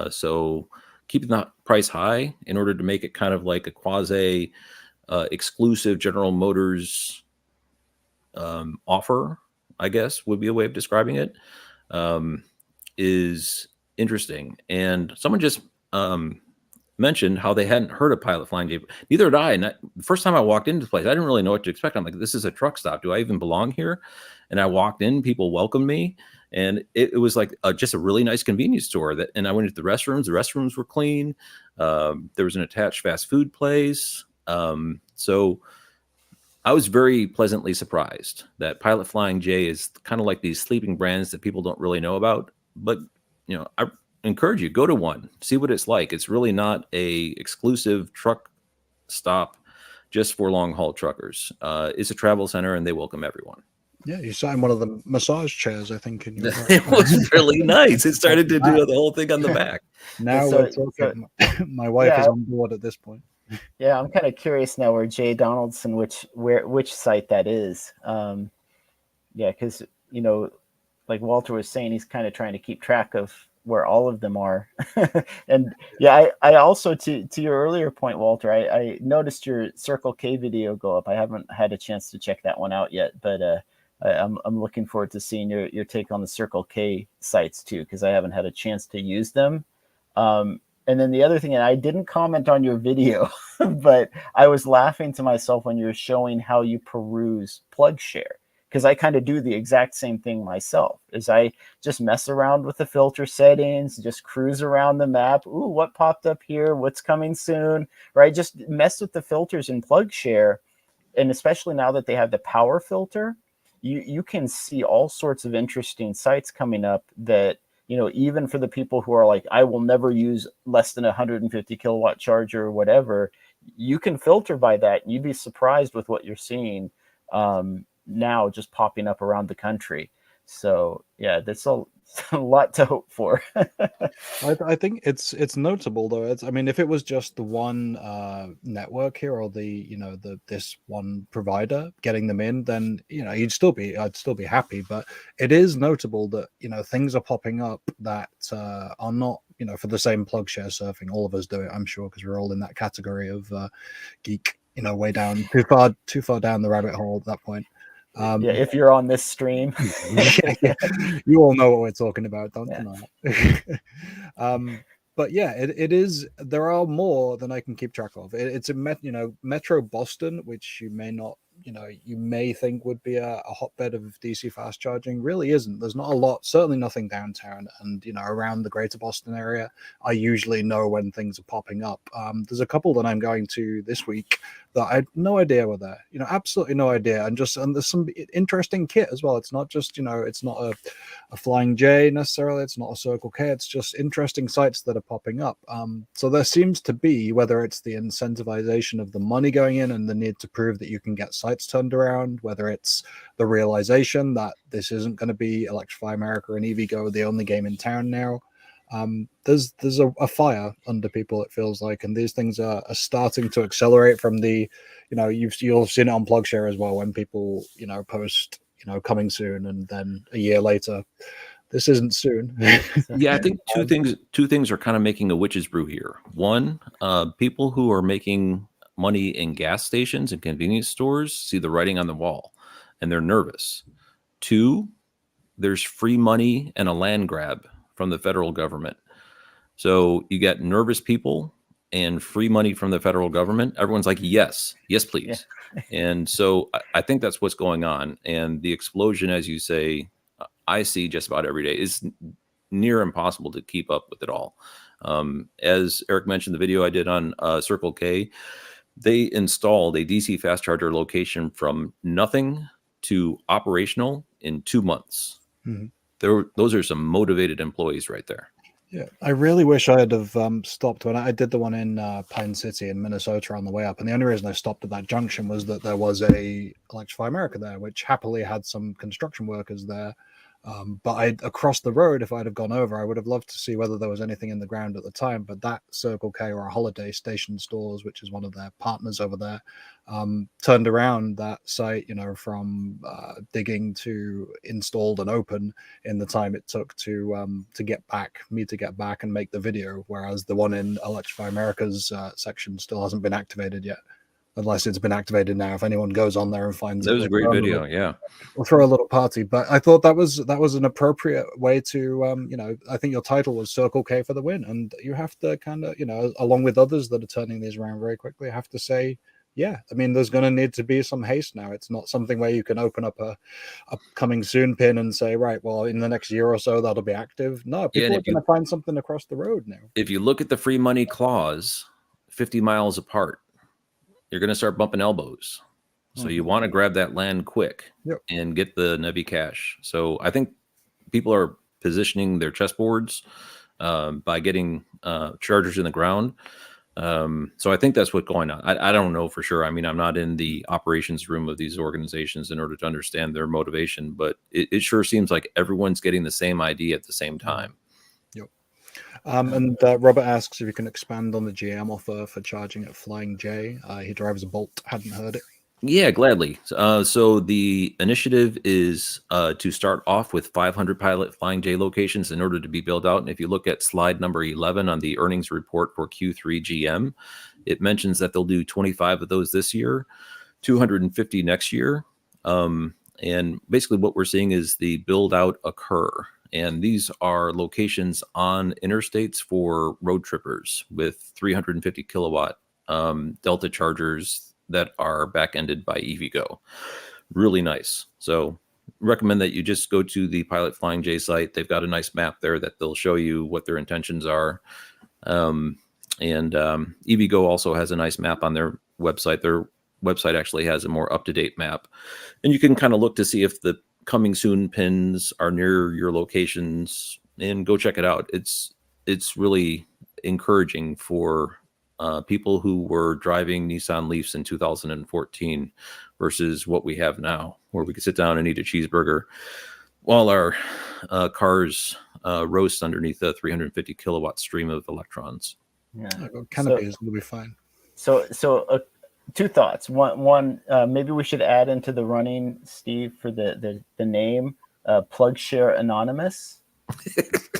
So keeping that price high in order to make it kind of like a quasi exclusive General Motors offer, I guess would be a way of describing it, is interesting. And someone just mentioned how they hadn't heard of Pilot Flying J. Neither had I. And the first time I walked into the place, I didn't really know what to expect. I'm like, this is a truck stop. Do I even belong here? And I walked in, people welcomed me. And it was like just a really nice convenience store. And I went into the restrooms. The restrooms were clean. There was an attached fast food place. So I was very pleasantly surprised that Pilot Flying J is kind of like these sleeping brands that people don't really know about. But, you know, I encourage you, go to one, see what it's like. It's really not a exclusive truck stop just for long haul truckers. It's a travel center and they welcome everyone. Yeah, you sat in one of the massage chairs, I think. In your It was really nice. It started to do the whole thing on the back. Now we're talking. My wife is on board at this point. Yeah, I'm kind of curious now where Jay Donaldson, which site that is. Yeah, because, you know, like Walter was saying, he's kind of trying to keep track of where all of them are. And yeah, I also, to your earlier point, Walter, I noticed your Circle K video go up. I haven't had a chance to check that one out yet, but I'm looking forward to seeing your take on the Circle K sites too, because I haven't had a chance to use them. And then the other thing, and I didn't comment on your video, but I was laughing to myself when you were showing how you peruse Plugshare, because I kind of do the exact same thing myself. Is I just mess around with the filter settings, just cruise around the map. Ooh, what popped up here? What's coming soon? Right? Just mess with the filters in Plugshare, and especially now that they have the power filter, you can see all sorts of interesting sites coming up that, you know, even for the people who are like, I will never use less than 150 kilowatt charger or whatever, you can filter by that. And you'd be surprised with what you're seeing now just popping up around the country. So yeah, there's a lot to hope for. I think it's notable though. I mean, if it was just the one network here, or this one provider getting them in, then, you know, I'd still be happy. But it is notable that, you know, things are popping up that are not, you know, for the same Plugshare surfing. All of us do it, I'm sure, because we're all in that category of geek, you know, way down, too far down the rabbit hole at that point. Yeah, if you're on this stream. Yeah. You all know what we're talking about, don't you? But yeah, it is. There are more than I can keep track of. It's Metro Boston, which you may not, you know, you may think would be a hotbed of DC fast charging. Really isn't. There's not a lot, certainly nothing downtown, and, you know, around the greater Boston area, I usually know when things are popping up. There's a couple that I'm going to this week that I had no idea were there, you know, absolutely no idea. And there's some interesting kit as well. It's not just, you know, it's not a Flying J necessarily. It's not a Circle K. It's just interesting sites that are popping up. So there seems to be, whether it's the incentivization of the money going in and the need to prove that you can get sites turned around, whether it's the realization that this isn't going to be Electrify America and EVgo the only game in town now. There's a fire under people, it feels like, and these things are starting to accelerate from the, you know, you'll have seen it on Plugshare as well, when people, you know, post, you know, coming soon, and then a year later this isn't soon. Yeah, I think two things are kind of making a witch's brew here. One, people who are making money in gas stations and convenience stores see the writing on the wall and they're nervous. Two, there's free money and a land grab from the federal government. So you get nervous people and free money from the federal government. Everyone's like, yes, please. Yeah. And so I think that's what's going on. And the explosion, as you say, I see just about every day is near impossible to keep up with it all. As Eric mentioned, the video I did on Circle K, they installed a DC fast charger location from nothing to operational in 2 months. Mm-hmm. Those are some motivated employees right there. Yeah, I really wish I had have stopped when I did the one in Pine City in Minnesota on the way up. And the only reason I stopped at that junction was that there was a Electrify America there, which happily had some construction workers there. But across the road, if I'd have gone over, I would have loved to see whether there was anything in the ground at the time. But that Circle K or a Holiday Station Stores, which is one of their partners over there, turned around that site, from digging to installed and open in the time it took to get back and make the video. Whereas the one in Electrify America's section still hasn't been activated yet. Unless it's been activated now. If anyone goes on there and finds it, was a great video. Yeah, we'll throw a little party. But I thought that was an appropriate way to, I think your title was Circle K for the win, and you have to kind of, along with others that are turning these around very quickly, have to say, yeah. I mean, there's going to need to be some haste now. It's not something where you can open up a coming soon pin and say, right, well, in the next year or so that'll be active. No, people are going to find something across the road now. If you look at the free money clause, 50 miles apart, you're going to start bumping elbows. So you want to grab that land quick and get the Nevi cash. So I think people are positioning their chessboards by getting chargers in the ground. So I think that's what's going on. I don't know for sure. I mean, I'm not in the operations room of these organizations in order to understand their motivation, but it sure seems like everyone's getting the same idea at the same time. And Robert asks if you can expand on the GM offer for charging at Flying J. He drives a Bolt. Hadn't heard it. Yeah, gladly. So the initiative is to start off with 500 pilot Flying J locations in order to be built out. And if you look at slide number 11 on the earnings report for Q3 GM, it mentions that they'll do 25 of those this year, 250 next year. And basically what we're seeing is the build out occur. And these are locations on interstates for road trippers with 350 kilowatt Delta chargers that are back-ended by EVgo. Really nice. So recommend that you just go to the Pilot Flying J site. They've got a nice map there that they'll show you what their intentions are. And EVgo also has a nice map on their website. Their website actually has a more up-to-date map. And you can kind of look to see if the coming soon pins are near your locations and go check it out. It's really encouraging for people who were driving Nissan Leafs in 2014 versus what we have now, where we can sit down and eat a cheeseburger while our cars roast underneath a 350 kilowatt stream of electrons. Yeah, canopies will be fine. So two thoughts. One, maybe we should add into the running, Steve, for the name Plugshare Anonymous,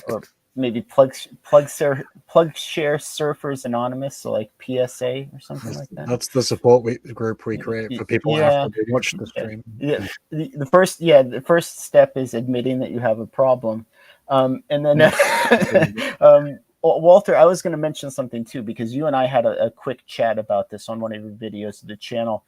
or maybe Plugshare Surfers Anonymous, so like PSA or something like that. That's the support group we create for people after they watch the stream. Yeah, the first step is admitting that you have a problem, and then. Walter, I was going to mention something too, because you and I had a quick chat about this on one of your videos of the channel.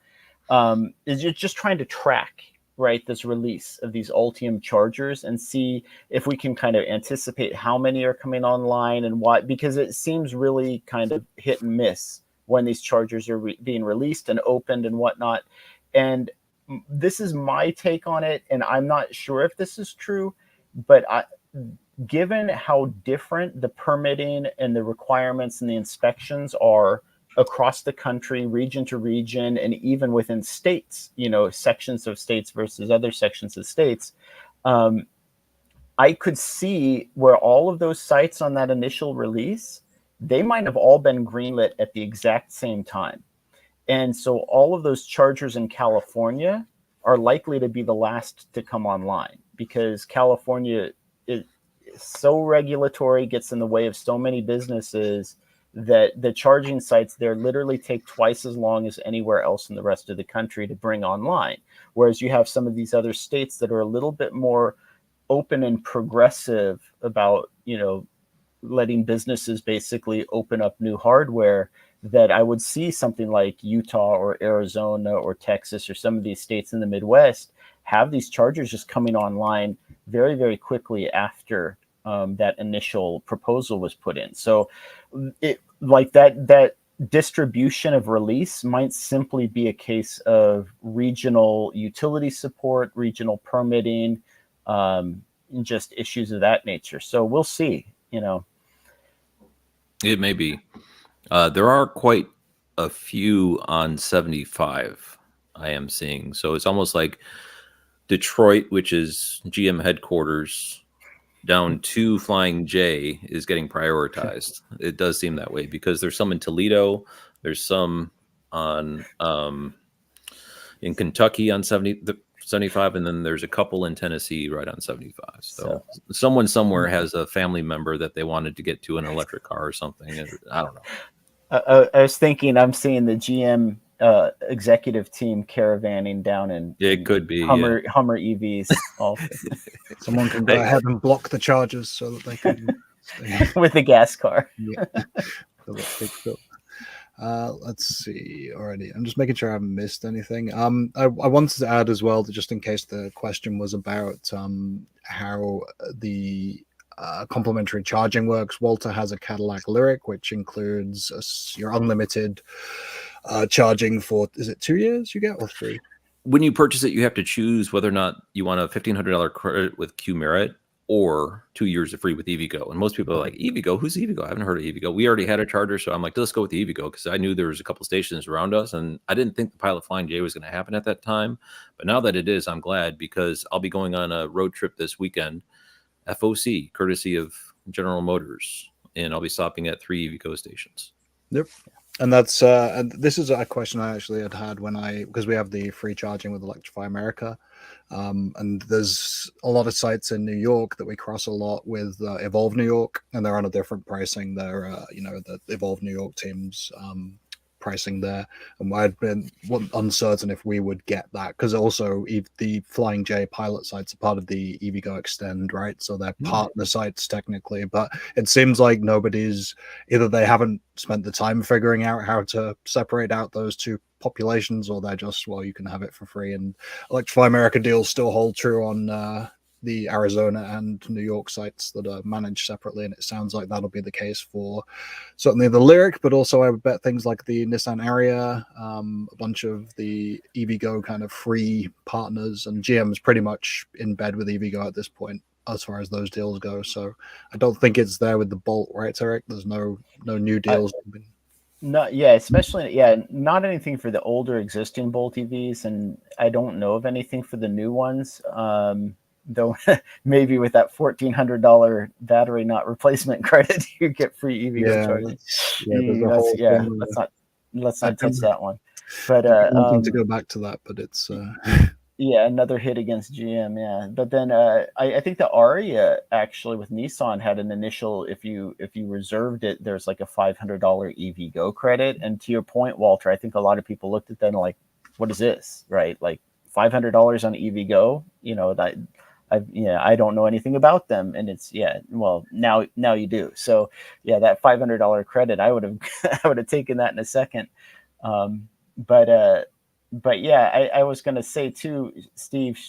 Is you're just trying to track, right, this release of these Ultium chargers and see if we can kind of anticipate how many are coming online and why, because it seems really kind of hit and miss when these chargers are being released and opened and whatnot. And this is my take on it, and I'm not sure if this is true, but given how different the permitting and the requirements and the inspections are across the country, region to region, and even within states, sections of states versus other sections of states, I could see where all of those sites on that initial release, they might have all been greenlit at the exact same time. And so all of those chargers in California are likely to be the last to come online, because California so regulatory, gets in the way of so many businesses that the charging sites there literally take twice as long as anywhere else in the rest of the country to bring online. Whereas you have some of these other states that are a little bit more open and progressive about, letting businesses basically open up new hardware, that I would see something like Utah or Arizona or Texas or some of these states in the Midwest have these chargers just coming online very, very quickly after that initial proposal was put in. So it like that distribution of release might simply be a case of regional utility support, regional permitting, and just issues of that nature. So we'll see, It may be. There are quite a few on 75 I am seeing. So it's almost like Detroit, which is GM headquarters, down to Flying J is getting prioritized. It does seem that way because there's some in Toledo. There's some on in Kentucky on 75, and then there's a couple in Tennessee right on 75. So someone somewhere has a family member that they wanted to get to an electric car or something. I don't know. I was thinking I'm seeing the GM executive team caravanning down in It could be Hummer EVs. Someone can go ahead and block the chargers so that they can stay. With the gas car. Yeah. Let's see already. I'm just making sure I haven't missed anything. I wanted to add as well, that just in case the question was about how the complementary charging works. Walter has a Cadillac Lyriq, which includes your unlimited charging for, is it 2 years you get or 3? When you purchase it, you have to choose whether or not you want a $1,500 credit with Q Merit or 2 years of free with EVgo. And most people are like, EVgo? Who's EVgo? I haven't heard of EVgo. We already had a charger, so I'm like, let's go with the EVgo, because I knew there was a couple stations around us, and I didn't think the Pilot Flying J was going to happen at that time. But now that it is, I'm glad, because I'll be going on a road trip this weekend, FOC, courtesy of General Motors, and I'll be stopping at 3 EVgo stations. Yep. And that's and this is a question I actually had because we have the free charging with Electrify America, and there's a lot of sites in New York that we cross a lot with Evolve New York, and they're on a different pricing. They're the Evolve New York team's pricing there, and I'd been uncertain if we would get that, because also the Flying J pilot sites are part of the EVgo Extend, right? So they're partner sites technically, but it seems like nobody's, either they haven't spent the time figuring out how to separate out those two populations, or they're just, well, you can have it for free. And Electrify America deals still hold true on the Arizona and New York sites that are managed separately, and it sounds like that'll be the case for certainly the Lyriq, but also I would bet things like the Nissan Ariya, a bunch of the EVgo kind of free partners, and GM is pretty much in bed with EVgo at this point as far as those deals go. So I don't think it's there with the Bolt, right, Eric? There's no new deals. Especially not anything for the older existing Bolt EVs, and I don't know of anything for the new ones. Though maybe with that $1,400 battery not replacement credit, you get free EVgo charging. Let's not touch that one. But to go back to that, but it's another hit against GM. Yeah, but then I think the Ariya actually with Nissan had an initial, if you reserved it, there's like a $500 EVgo credit. And to your point, Walter, I think a lot of people looked at that and like, what is this, right? Like $500 on EVgo, that. I don't know anything about them, and it's now you do. So that $500 credit, I would have taken that in a second. But I was going to say too, Steve,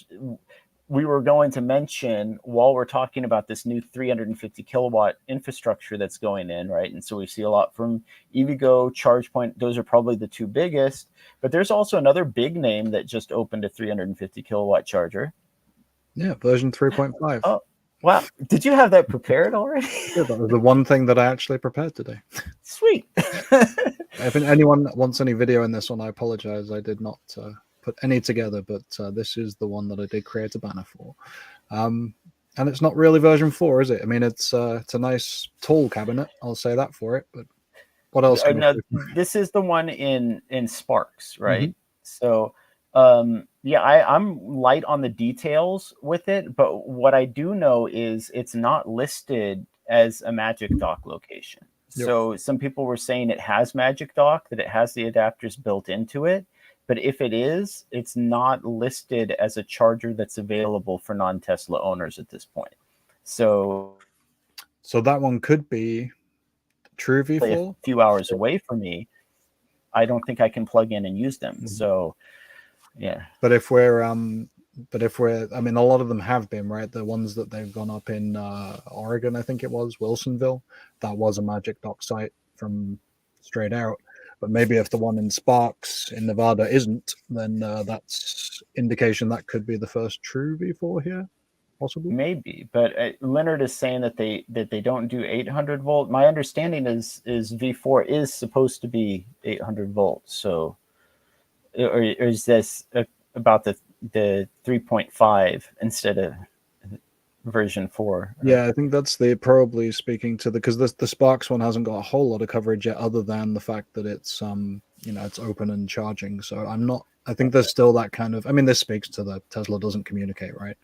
we were going to mention while we're talking about this new 350 kilowatt infrastructure that's going in, right? And so we see a lot from EVgo, ChargePoint. Those are probably the two biggest, but there's also another big name that just opened a 350 kilowatt charger. Yeah, version 3.5. Oh, wow. Did you have that prepared already? Yeah, that was the one thing that I actually prepared today. Sweet. If anyone wants any video in this one, I apologize. I did not put any together, but this is the one that I did create a banner for. And it's not really version 4, is it? I mean, it's a nice tall cabinet. I'll say that for it. But what else? This is the one in Sparks, right? Mm-hmm. So Yeah, I'm light on the details with it, but what I do know is it's not listed as a Magic Dock location. Yep. So some people were saying it has Magic Dock, that it has the adapters built into it. But if it is, it's not listed as a charger that's available for non-Tesla owners at this point. So that one could be true V4. a few hours away from me, I don't think I can plug in and use them. So, yeah. But if we're, I mean, a lot of them have been, right? The ones that they've gone up in Oregon, I think it was, Wilsonville, that was a Magic Dock site from straight out. But maybe if the one in Sparks in Nevada isn't, then that's indication that could be the first true V4 here, possibly. Maybe, but Leonard is saying that they don't do 800 volt. My understanding is V4 is supposed to be 800 volts. So, or is this about the 3.5 instead of version 4? Yeah, I think that's probably speaking to because the Sparks one hasn't got a whole lot of coverage yet, other than the fact that it's it's open and charging. So I think there's still that kind of, I mean, this speaks to the Tesla doesn't communicate, right?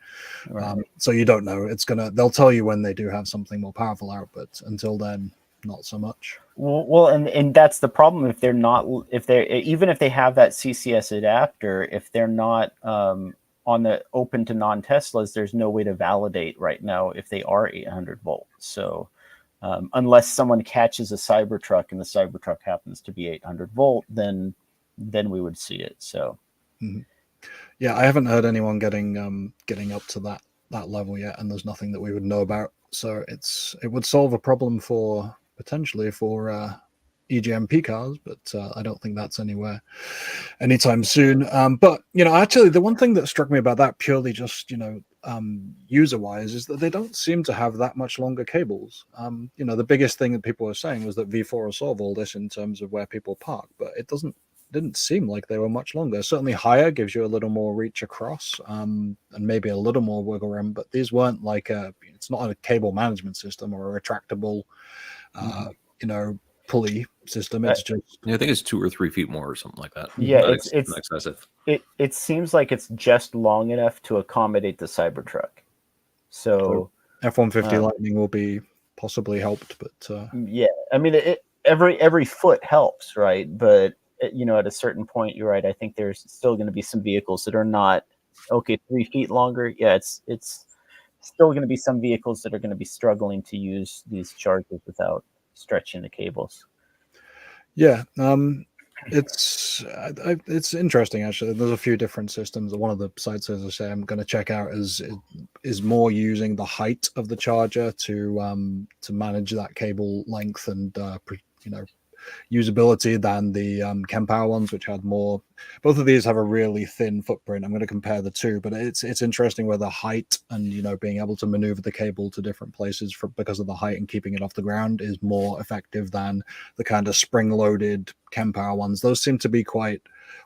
So you don't know. They'll tell you when they do have something more powerful out, but until then, not so much. Well, and that's the problem. Even if they have that CCS adapter, if they're not on the open to non-Teslas, there's no way to validate right now if they are 800 volt. So unless someone catches a Cybertruck and the Cybertruck happens to be 800 volt, then we would see it. So yeah, I haven't heard anyone getting up to that level yet, and there's nothing that we would know about. So it would solve a problem potentially for EGMP cars, but I don't think that's anytime soon. But actually, the one thing that struck me about that, purely just user-wise, is that they don't seem to have that much longer cables. The biggest thing that people were saying was that V4 will solve all this in terms of where people park, but it didn't seem like they were much longer. Certainly higher gives you a little more reach across, and maybe a little more wiggle room, but these weren't like it's not a cable management system or a retractable pulley system. It's just, I think it's 2 or 3 feet more or something like that. Yeah, it's not excessive. It seems like it's just long enough to accommodate the Cybertruck. So F-150 Lightning will be possibly helped, but yeah, I mean, every foot helps, right? But at a certain point, you're right. I think there's still going to be some vehicles that are not 3 feet longer. Yeah, it's still going to be some vehicles that are going to be struggling to use these chargers without stretching the cables. Yeah, it's interesting actually. There's a few different systems. One of the sites, as I say, I'm going to check out is more using the height of the charger to manage that cable length and usability than the Kempower ones, which had more. Both of these have a really thin footprint. I'm going to compare the two, but it's interesting where the height and being able to maneuver the cable to different places because of the height and keeping it off the ground is more effective than the kind of spring-loaded Kempower ones. Those seem to be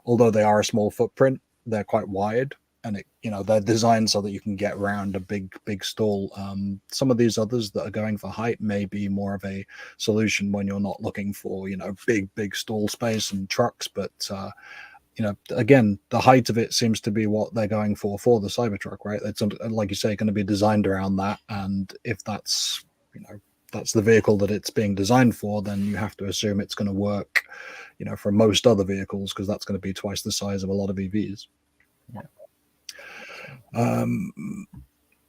although they are a small footprint, they're quite wide. And they're designed so that you can get around a big stall. Some of these others that are going for height may be more of a solution when you're not looking for big stall space and trucks. But again, the height of it seems to be what they're going for the Cybertruck, right? It's, like you say, going to be designed around that. And if that's that's the vehicle that it's being designed for, then you have to assume it's going to work, for most other vehicles, because that's going to be twice the size of a lot of EVs. Yeah.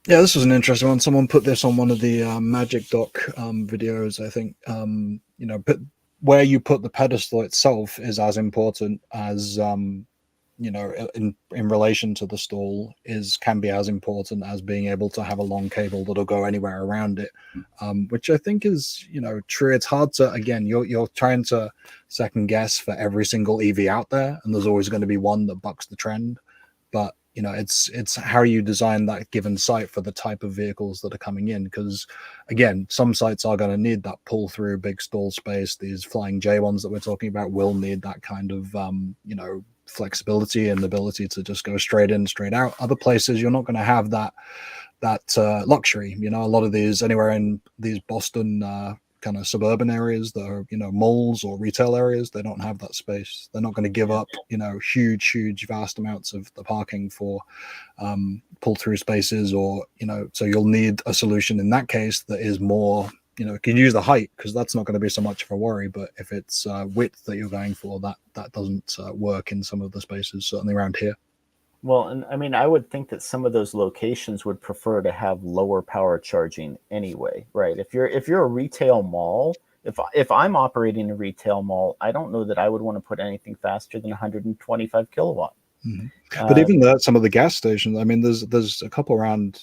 Yeah, this was an interesting one. Someone put this on one of the Magic Dock videos, I think. But where you put the pedestal itself is as important as in relation to the stall can be as important as being able to have a long cable that'll go anywhere around it, which I think is true. It's hard to, again, you're trying to second guess for every single EV out there, and there's always going to be one that bucks the trend, but it's how you design that given site for the type of vehicles that are coming in. Because again, some sites are going to need that pull through big stall space. These Flying J ones that we're talking about will need that kind of flexibility and ability to just go straight in, straight out. Other places you're not going to have that luxury. A lot of these, anywhere in these Boston kind of suburban areas that are, malls or retail areas. They don't have that space. They're not going to give up, huge, vast amounts of the parking for pull through spaces, or, so you'll need a solution in that case that is more, you can use the height, because that's not going to be so much of a worry. But if it's width that you're going for, that doesn't work in some of the spaces, certainly around here. Well, and I mean, I would think that some of those locations would prefer to have lower power charging anyway, right? If you're a retail mall, if I'm operating a retail mall, I don't know that I would want to put anything faster than 125 kilowatt. Mm-hmm. But even some of the gas stations, I mean, there's a couple around,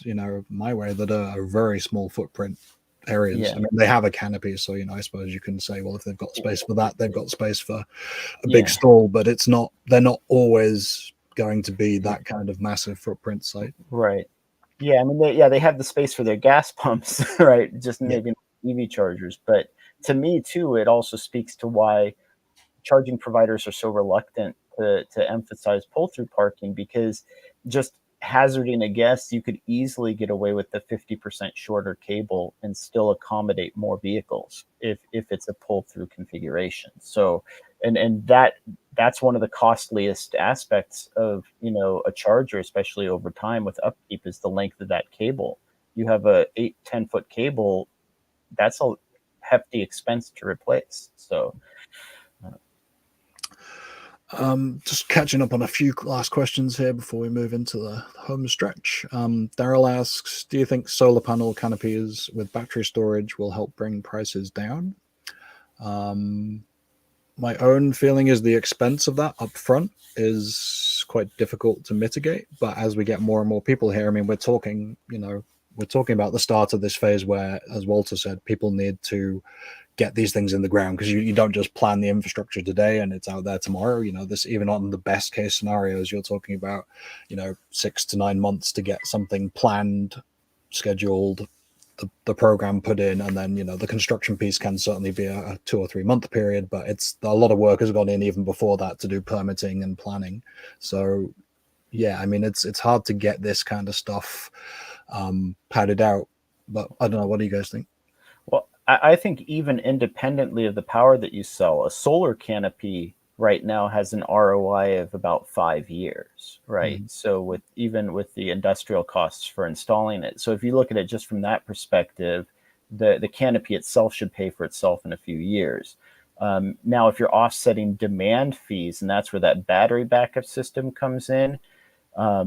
my way that are very small footprint areas. Yeah. I mean, they have a canopy, so I suppose you can say, well, if they've got space for that, they've got space for a big stall. But they're not always going to be that kind of massive footprint site. Right. Yeah, I mean, they have the space for their gas pumps, right? Just maybe EV chargers. But to me, too, it also speaks to why charging providers are so reluctant to emphasize pull-through parking, because just hazarding a guess, you could easily get away with the 50% shorter cable and still accommodate more vehicles if it's a pull-through configuration. So, and that's one of the costliest aspects of, a charger, especially over time with upkeep, is the length of that cable. You have a 8-10 foot cable, that's a hefty expense to replace. So just catching up on a few last questions here before we move into the home stretch. Daryl asks, do you think solar panel canopies with battery storage will help bring prices down? My own feeling is the expense of that up front is quite difficult to mitigate. But as we get more and more people here, I mean, we're talking about the start of this phase where, as Walter said, people need to get these things in the ground, because you don't just plan the infrastructure today and it's out there tomorrow. This, even on the best case scenarios, you're talking about 6 to 9 months to get something planned, scheduled, the program put in, and then the construction piece can certainly be a 2 or 3 month period, but it's a lot of work has gone in even before that to do permitting and planning. So yeah, I mean, it's hard to get this kind of stuff padded out. But I don't know, what do you guys think? Well, I think even independently of the power that you sell, a solar canopy right now has an ROI of about 5 years, right? Mm-hmm. So even with the industrial costs for installing it. So if you look at it just from that perspective, the canopy itself should pay for itself in a few years. Now, if you're offsetting demand fees, and that's where that battery backup system comes in,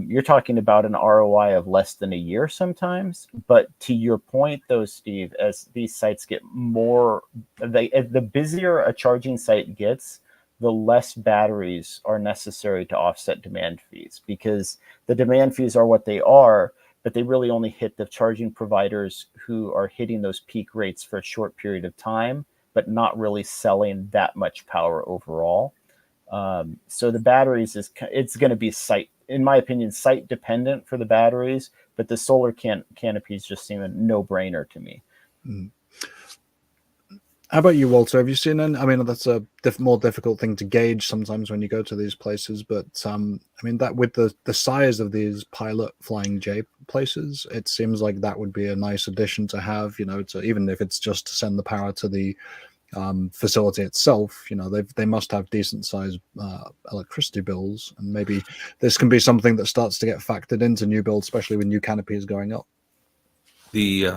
you're talking about an ROI of less than a year sometimes. But to your point, though, Steve, as these sites get more, the busier a charging site gets, the less batteries are necessary to offset demand fees, because the demand fees are what they are, but they really only hit the charging providers who are hitting those peak rates for a short period of time, but not really selling that much power overall. So the batteries it's going to be in my opinion, site dependent for the batteries, but the solar canopies just seem a no-brainer to me. Mm. How about you, Walter? Have you seen any? I mean, that's a more difficult thing to gauge sometimes when you go to these places, but I mean, that with the size of these pilot Flying J places, it seems like that would be a nice addition to have, to, even if it's just to send the power to the facility itself. They must have decent sized electricity bills, and maybe this can be something that starts to get factored into new builds, especially with new canopies going up. The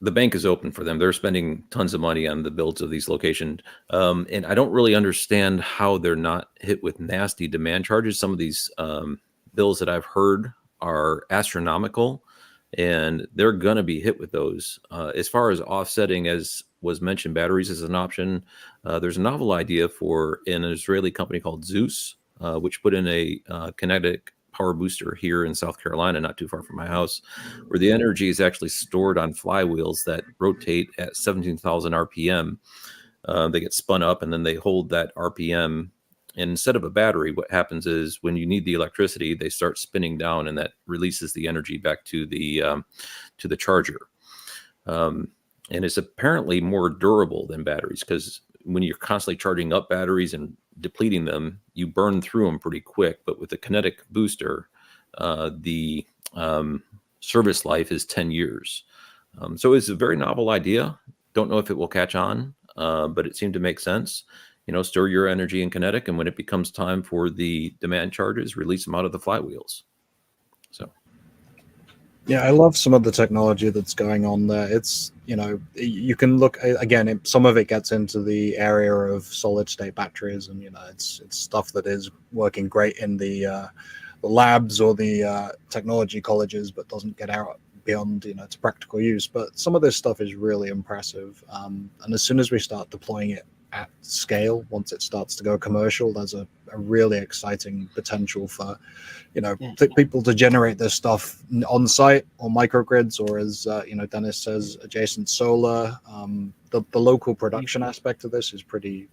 the bank is open for them. They're spending tons of money on the builds of these locations. And I don't really understand how they're not hit with nasty demand charges. Some of these bills that I've heard are astronomical, and they're going to be hit with those. As far as offsetting, as was mentioned, batteries is an option. There's a novel idea for an Israeli company called Zeus, which put in a kinetic power booster here in South Carolina, not too far from my house, where the energy is actually stored on flywheels that rotate at 17,000 RPM. They get spun up and then they hold that RPM. And instead of a battery, what happens is when you need the electricity, they start spinning down, and that releases the energy back to the charger. And it's apparently more durable than batteries, because when you're constantly charging up batteries and depleting them, you burn through them pretty quick. But with the kinetic booster, the service life is 10 years. So it's a very novel idea. Don't know if it will catch on, but it seemed to make sense. Store your energy in kinetic, and when it becomes time for the demand charges, release them out of the flywheels. So. Yeah, I love some of the technology that's going on there. It's, you can look again, some of it gets into the area of solid state batteries, and it's stuff that is working great in the labs or the technology colleges, but doesn't get out beyond to practical use. But some of this stuff is really impressive, and as soon as we start deploying it at scale, once it starts to go commercial, there's a really exciting potential for people to generate this stuff on site or microgrids, or as Dennis says, adjacent solar. The local production aspect of this is pretty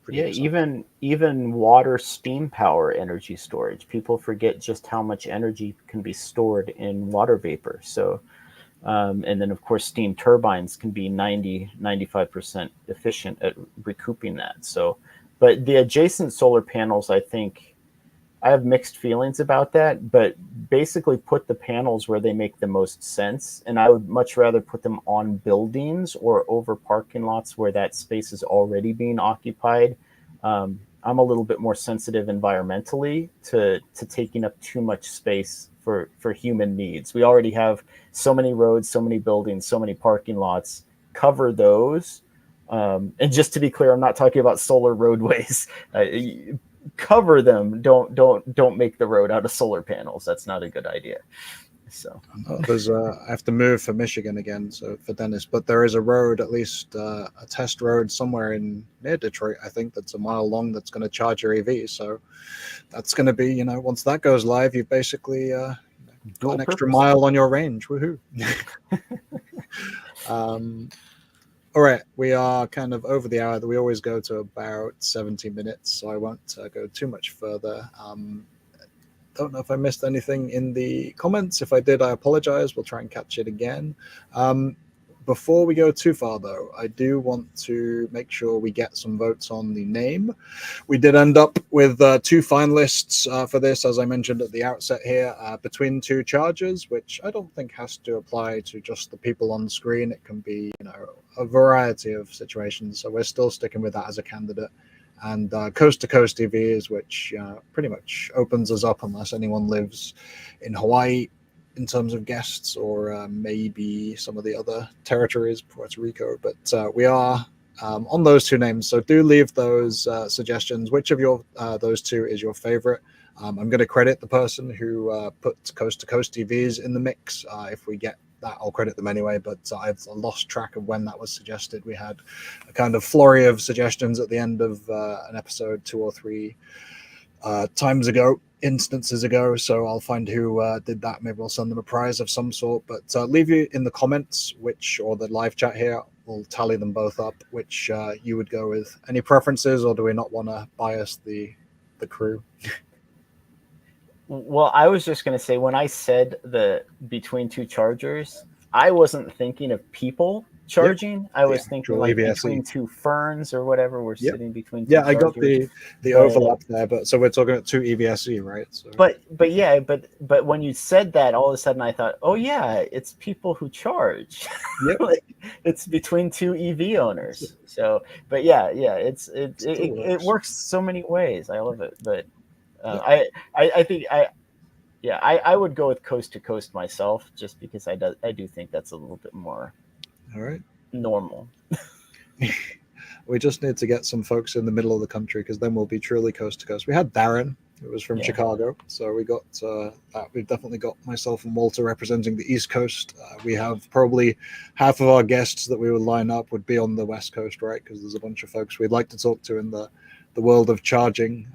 exciting. even water steam power energy storage. People forget just how much energy can be stored in water vapor. So and then of course steam turbines can be 95% efficient at recouping that. So but the adjacent solar panels, I think I have mixed feelings about that, but basically put the panels where they make the most sense. And I would much rather put them on buildings or over parking lots where that space is already being occupied. I'm a little bit more sensitive environmentally to taking up too much space for human needs. We already have so many roads, so many buildings, so many parking lots. Cover those. And just to be clear, I'm not talking about solar roadways. Cover them. Don't make the road out of solar panels. That's not a good idea. So I have to move for Michigan again, so for Dennis, but there is a road, at least a test road somewhere near Detroit, I think, that's a mile long, that's going to charge your EV. So that's going to be, once that goes live, you've basically got an extra mile on your range. Woohoo! All right, we are kind of over the hour. We always go to about 70 minutes, so I won't go too much further. Don't know if I missed anything in the comments. If I did, I apologize. We'll try and catch it again. Before we go too far, though, I do want to make sure we get some votes on the name. We did end up with 2 finalists for this, as I mentioned at the outset here, between 2 chargers, which I don't think has to apply to just the people on the screen. It can be, a variety of situations. So we're still sticking with that as a candidate. And Coast to Coast EVs, which pretty much opens us up unless anyone lives in Hawaii in terms of guests, or maybe some of the other territories, Puerto Rico. But we are on those 2 names. So do leave those suggestions. Which of those 2 is your favorite? I'm going to credit the person who put Coast to Coast EVs in the mix. If we get that, I'll credit them anyway, but I've lost track of when that was suggested. We had a kind of flurry of suggestions at the end of an episode 2 or 3 instances ago, so I'll find who did that. Maybe we'll send them a prize of some sort, but leave you in the comments or the live chat here. We'll tally them both up, which you would go with. Any preferences, or do we not want to bias the crew? Well, I was just going to say, when I said the between 2 chargers, I wasn't thinking of people charging. Yep. I was thinking like EVSE. Between 2 ferns or whatever we're sitting between 2 chargers. I got the overlap there, but so we're talking about 2 EVSE, right? So. But when you said that, all of a sudden I thought, oh yeah, it's people who charge. Yep. Like, it's between 2 EV owners. So, but it works so many ways. I love it, but. I think I would go with Coast to Coast myself, just because I do think that's a little bit more normal. We just need to get some folks in the middle of the country, because then we'll be truly coast to coast. We had Darren, who was from Chicago, so we got that. We've definitely got myself and Walter representing the East Coast. We have probably half of our guests that we would line up would be on the West Coast, right? Because there's a bunch of folks we'd like to talk to in the world of charging.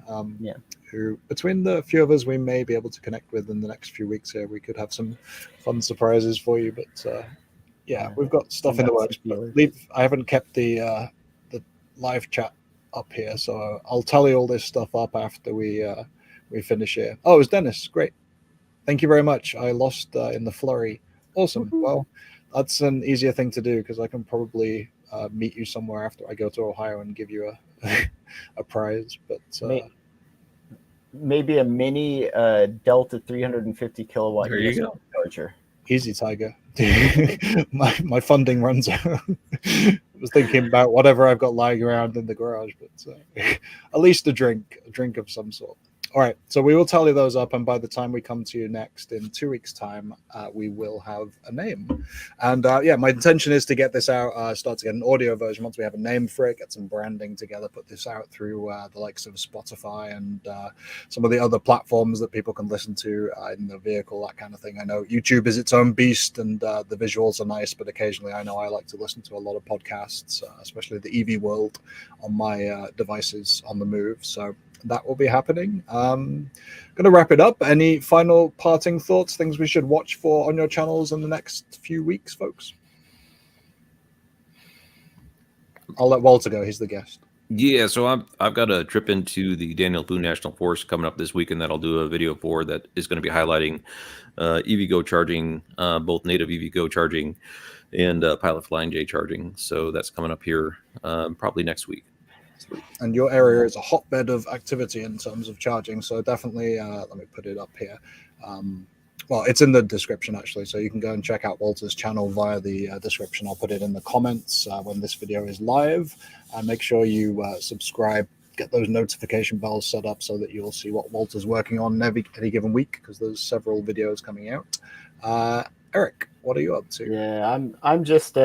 Who, between the few of us, we may be able to connect with in the next few weeks here. We could have some fun surprises for you, but we've got stuff in the works. I haven't kept the live chat up here, so I'll tally all this stuff up after we finish here. Oh, it was Dennis. Great. Thank you very much. I lost in the flurry. Awesome. Mm-hmm. Well, that's an easier thing to do, because I can probably meet you somewhere after I go to Ohio and give you a prize. But maybe a mini Delta 350 kilowatt charger. Easy, Tiger. my funding runs out. I was thinking about whatever I've got lying around in the garage, but at least a drink of some sort. All right, so we will tally those up, and by the time we come to you next in 2 weeks' time, we will have a name. And yeah, my intention is to get this out, start to get an audio version once we have a name for it, get some branding together, put this out through the likes of Spotify and some of the other platforms that people can listen to in the vehicle, that kind of thing. I know YouTube is its own beast, and the visuals are nice, but occasionally I know I like to listen to a lot of podcasts, especially the EV world, on my devices on the move. So that will be happening. Going to wrap it up. Any final parting thoughts, things we should watch for on your channels in the next few weeks, folks? I'll let Walter go. He's the guest. Yeah, so I've got a trip into the Daniel Boone National Forest coming up this weekend that I'll do a video for, that is going to be highlighting EVgo charging, both native EVgo charging and Pilot Flying J charging. So that's coming up here probably next week. And your area is a hotbed of activity in terms of charging, so definitely let me put it up here. Well, it's in the description actually, so you can go and check out Walter's channel via the description. I'll put it in the comments when this video is live, and make sure you subscribe, get those notification bells set up so that you'll see what Walter's working on any given week, because there's several videos coming out. Eric, what are you up to? Yeah, I'm just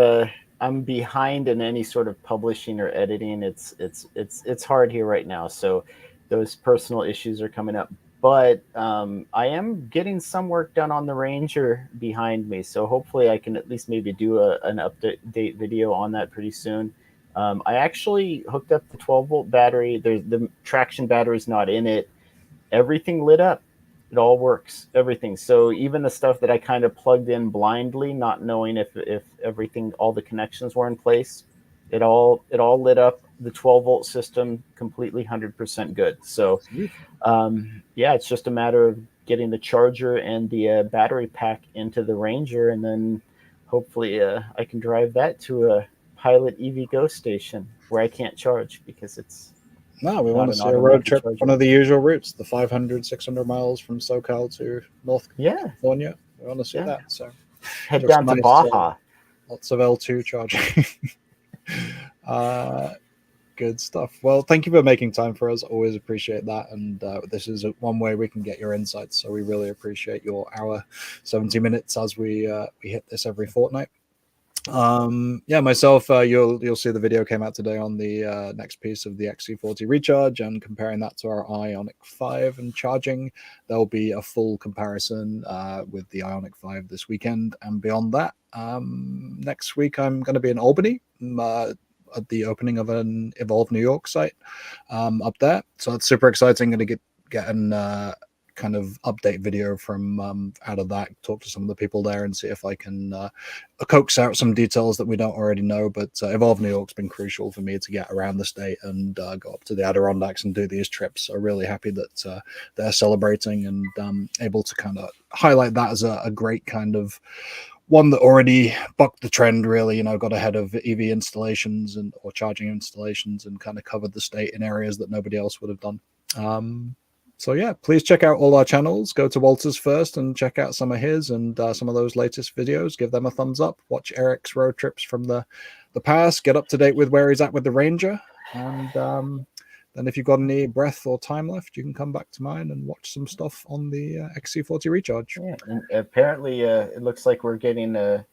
I'm behind in any sort of publishing or editing. It's hard here right now, so those personal issues are coming up. But I am getting some work done on the Ranger behind me, so hopefully I can at least maybe do an update video on that pretty soon. I actually hooked up the 12-volt battery. The traction battery is not in it. Everything lit up. It all works, everything. So even the stuff that I kind of plugged in blindly, not knowing if everything, all the connections were in place, it all lit up. The 12-volt system completely 100% good. So yeah, it's just a matter of getting the charger and the battery pack into the Ranger, and then hopefully I can drive that to a Pilot EVgo station where I can't charge because it's no, we want to see a road trip, one of the usual routes, the 500, 600 miles from SoCal to North California. We want to see that. So head down to Baja. Lots of L2 charging. Good stuff. Well, thank you for making time for us. Always appreciate that. And this is one way we can get your insights. So we really appreciate your hour, 70 minutes as we hit this every fortnight. Yeah, myself, you'll see the video came out today on the next piece of the XC40 recharge, and comparing that to our Ioniq 5 and charging. There'll be a full comparison with the Ioniq 5 this weekend, and beyond that, next week I'm going to be in Albany at the opening of an Evolve New York site up there, so that's super exciting. Going to get an kind of update video from out of that, talk to some of the people there and see if I can coax out some details that we don't already know. But Evolve New York's been crucial for me to get around the state and go up to the Adirondacks and do these trips. So really happy that they're celebrating and able to kind of highlight that as a great kind of one that already bucked the trend, really, got ahead of EV installations or charging installations, and kind of covered the state in areas that nobody else would have done. So yeah, please check out all our channels. Go to Walter's first and check out some of his and some of those latest videos. Give them a thumbs up. Watch Eric's road trips from the past. Get up to date with where he's at with the Ranger. And then if you've got any breath or time left, you can come back to mine and watch some stuff on the XC40 recharge. Yeah, and apparently it looks like we're getting a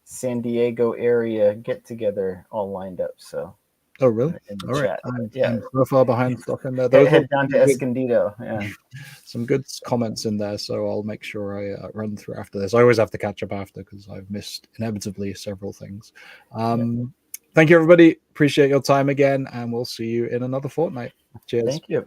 San Diego area get-together all lined up. So. Oh, really? All right. I'm so far behind stuff in there. Head down to Escondido. Yeah. Some good comments in there, so I'll make sure I run through after this. I always have to catch up after because I've missed inevitably several things. Thank you, everybody. Appreciate your time again, and we'll see you in another fortnight. Cheers. Thank you.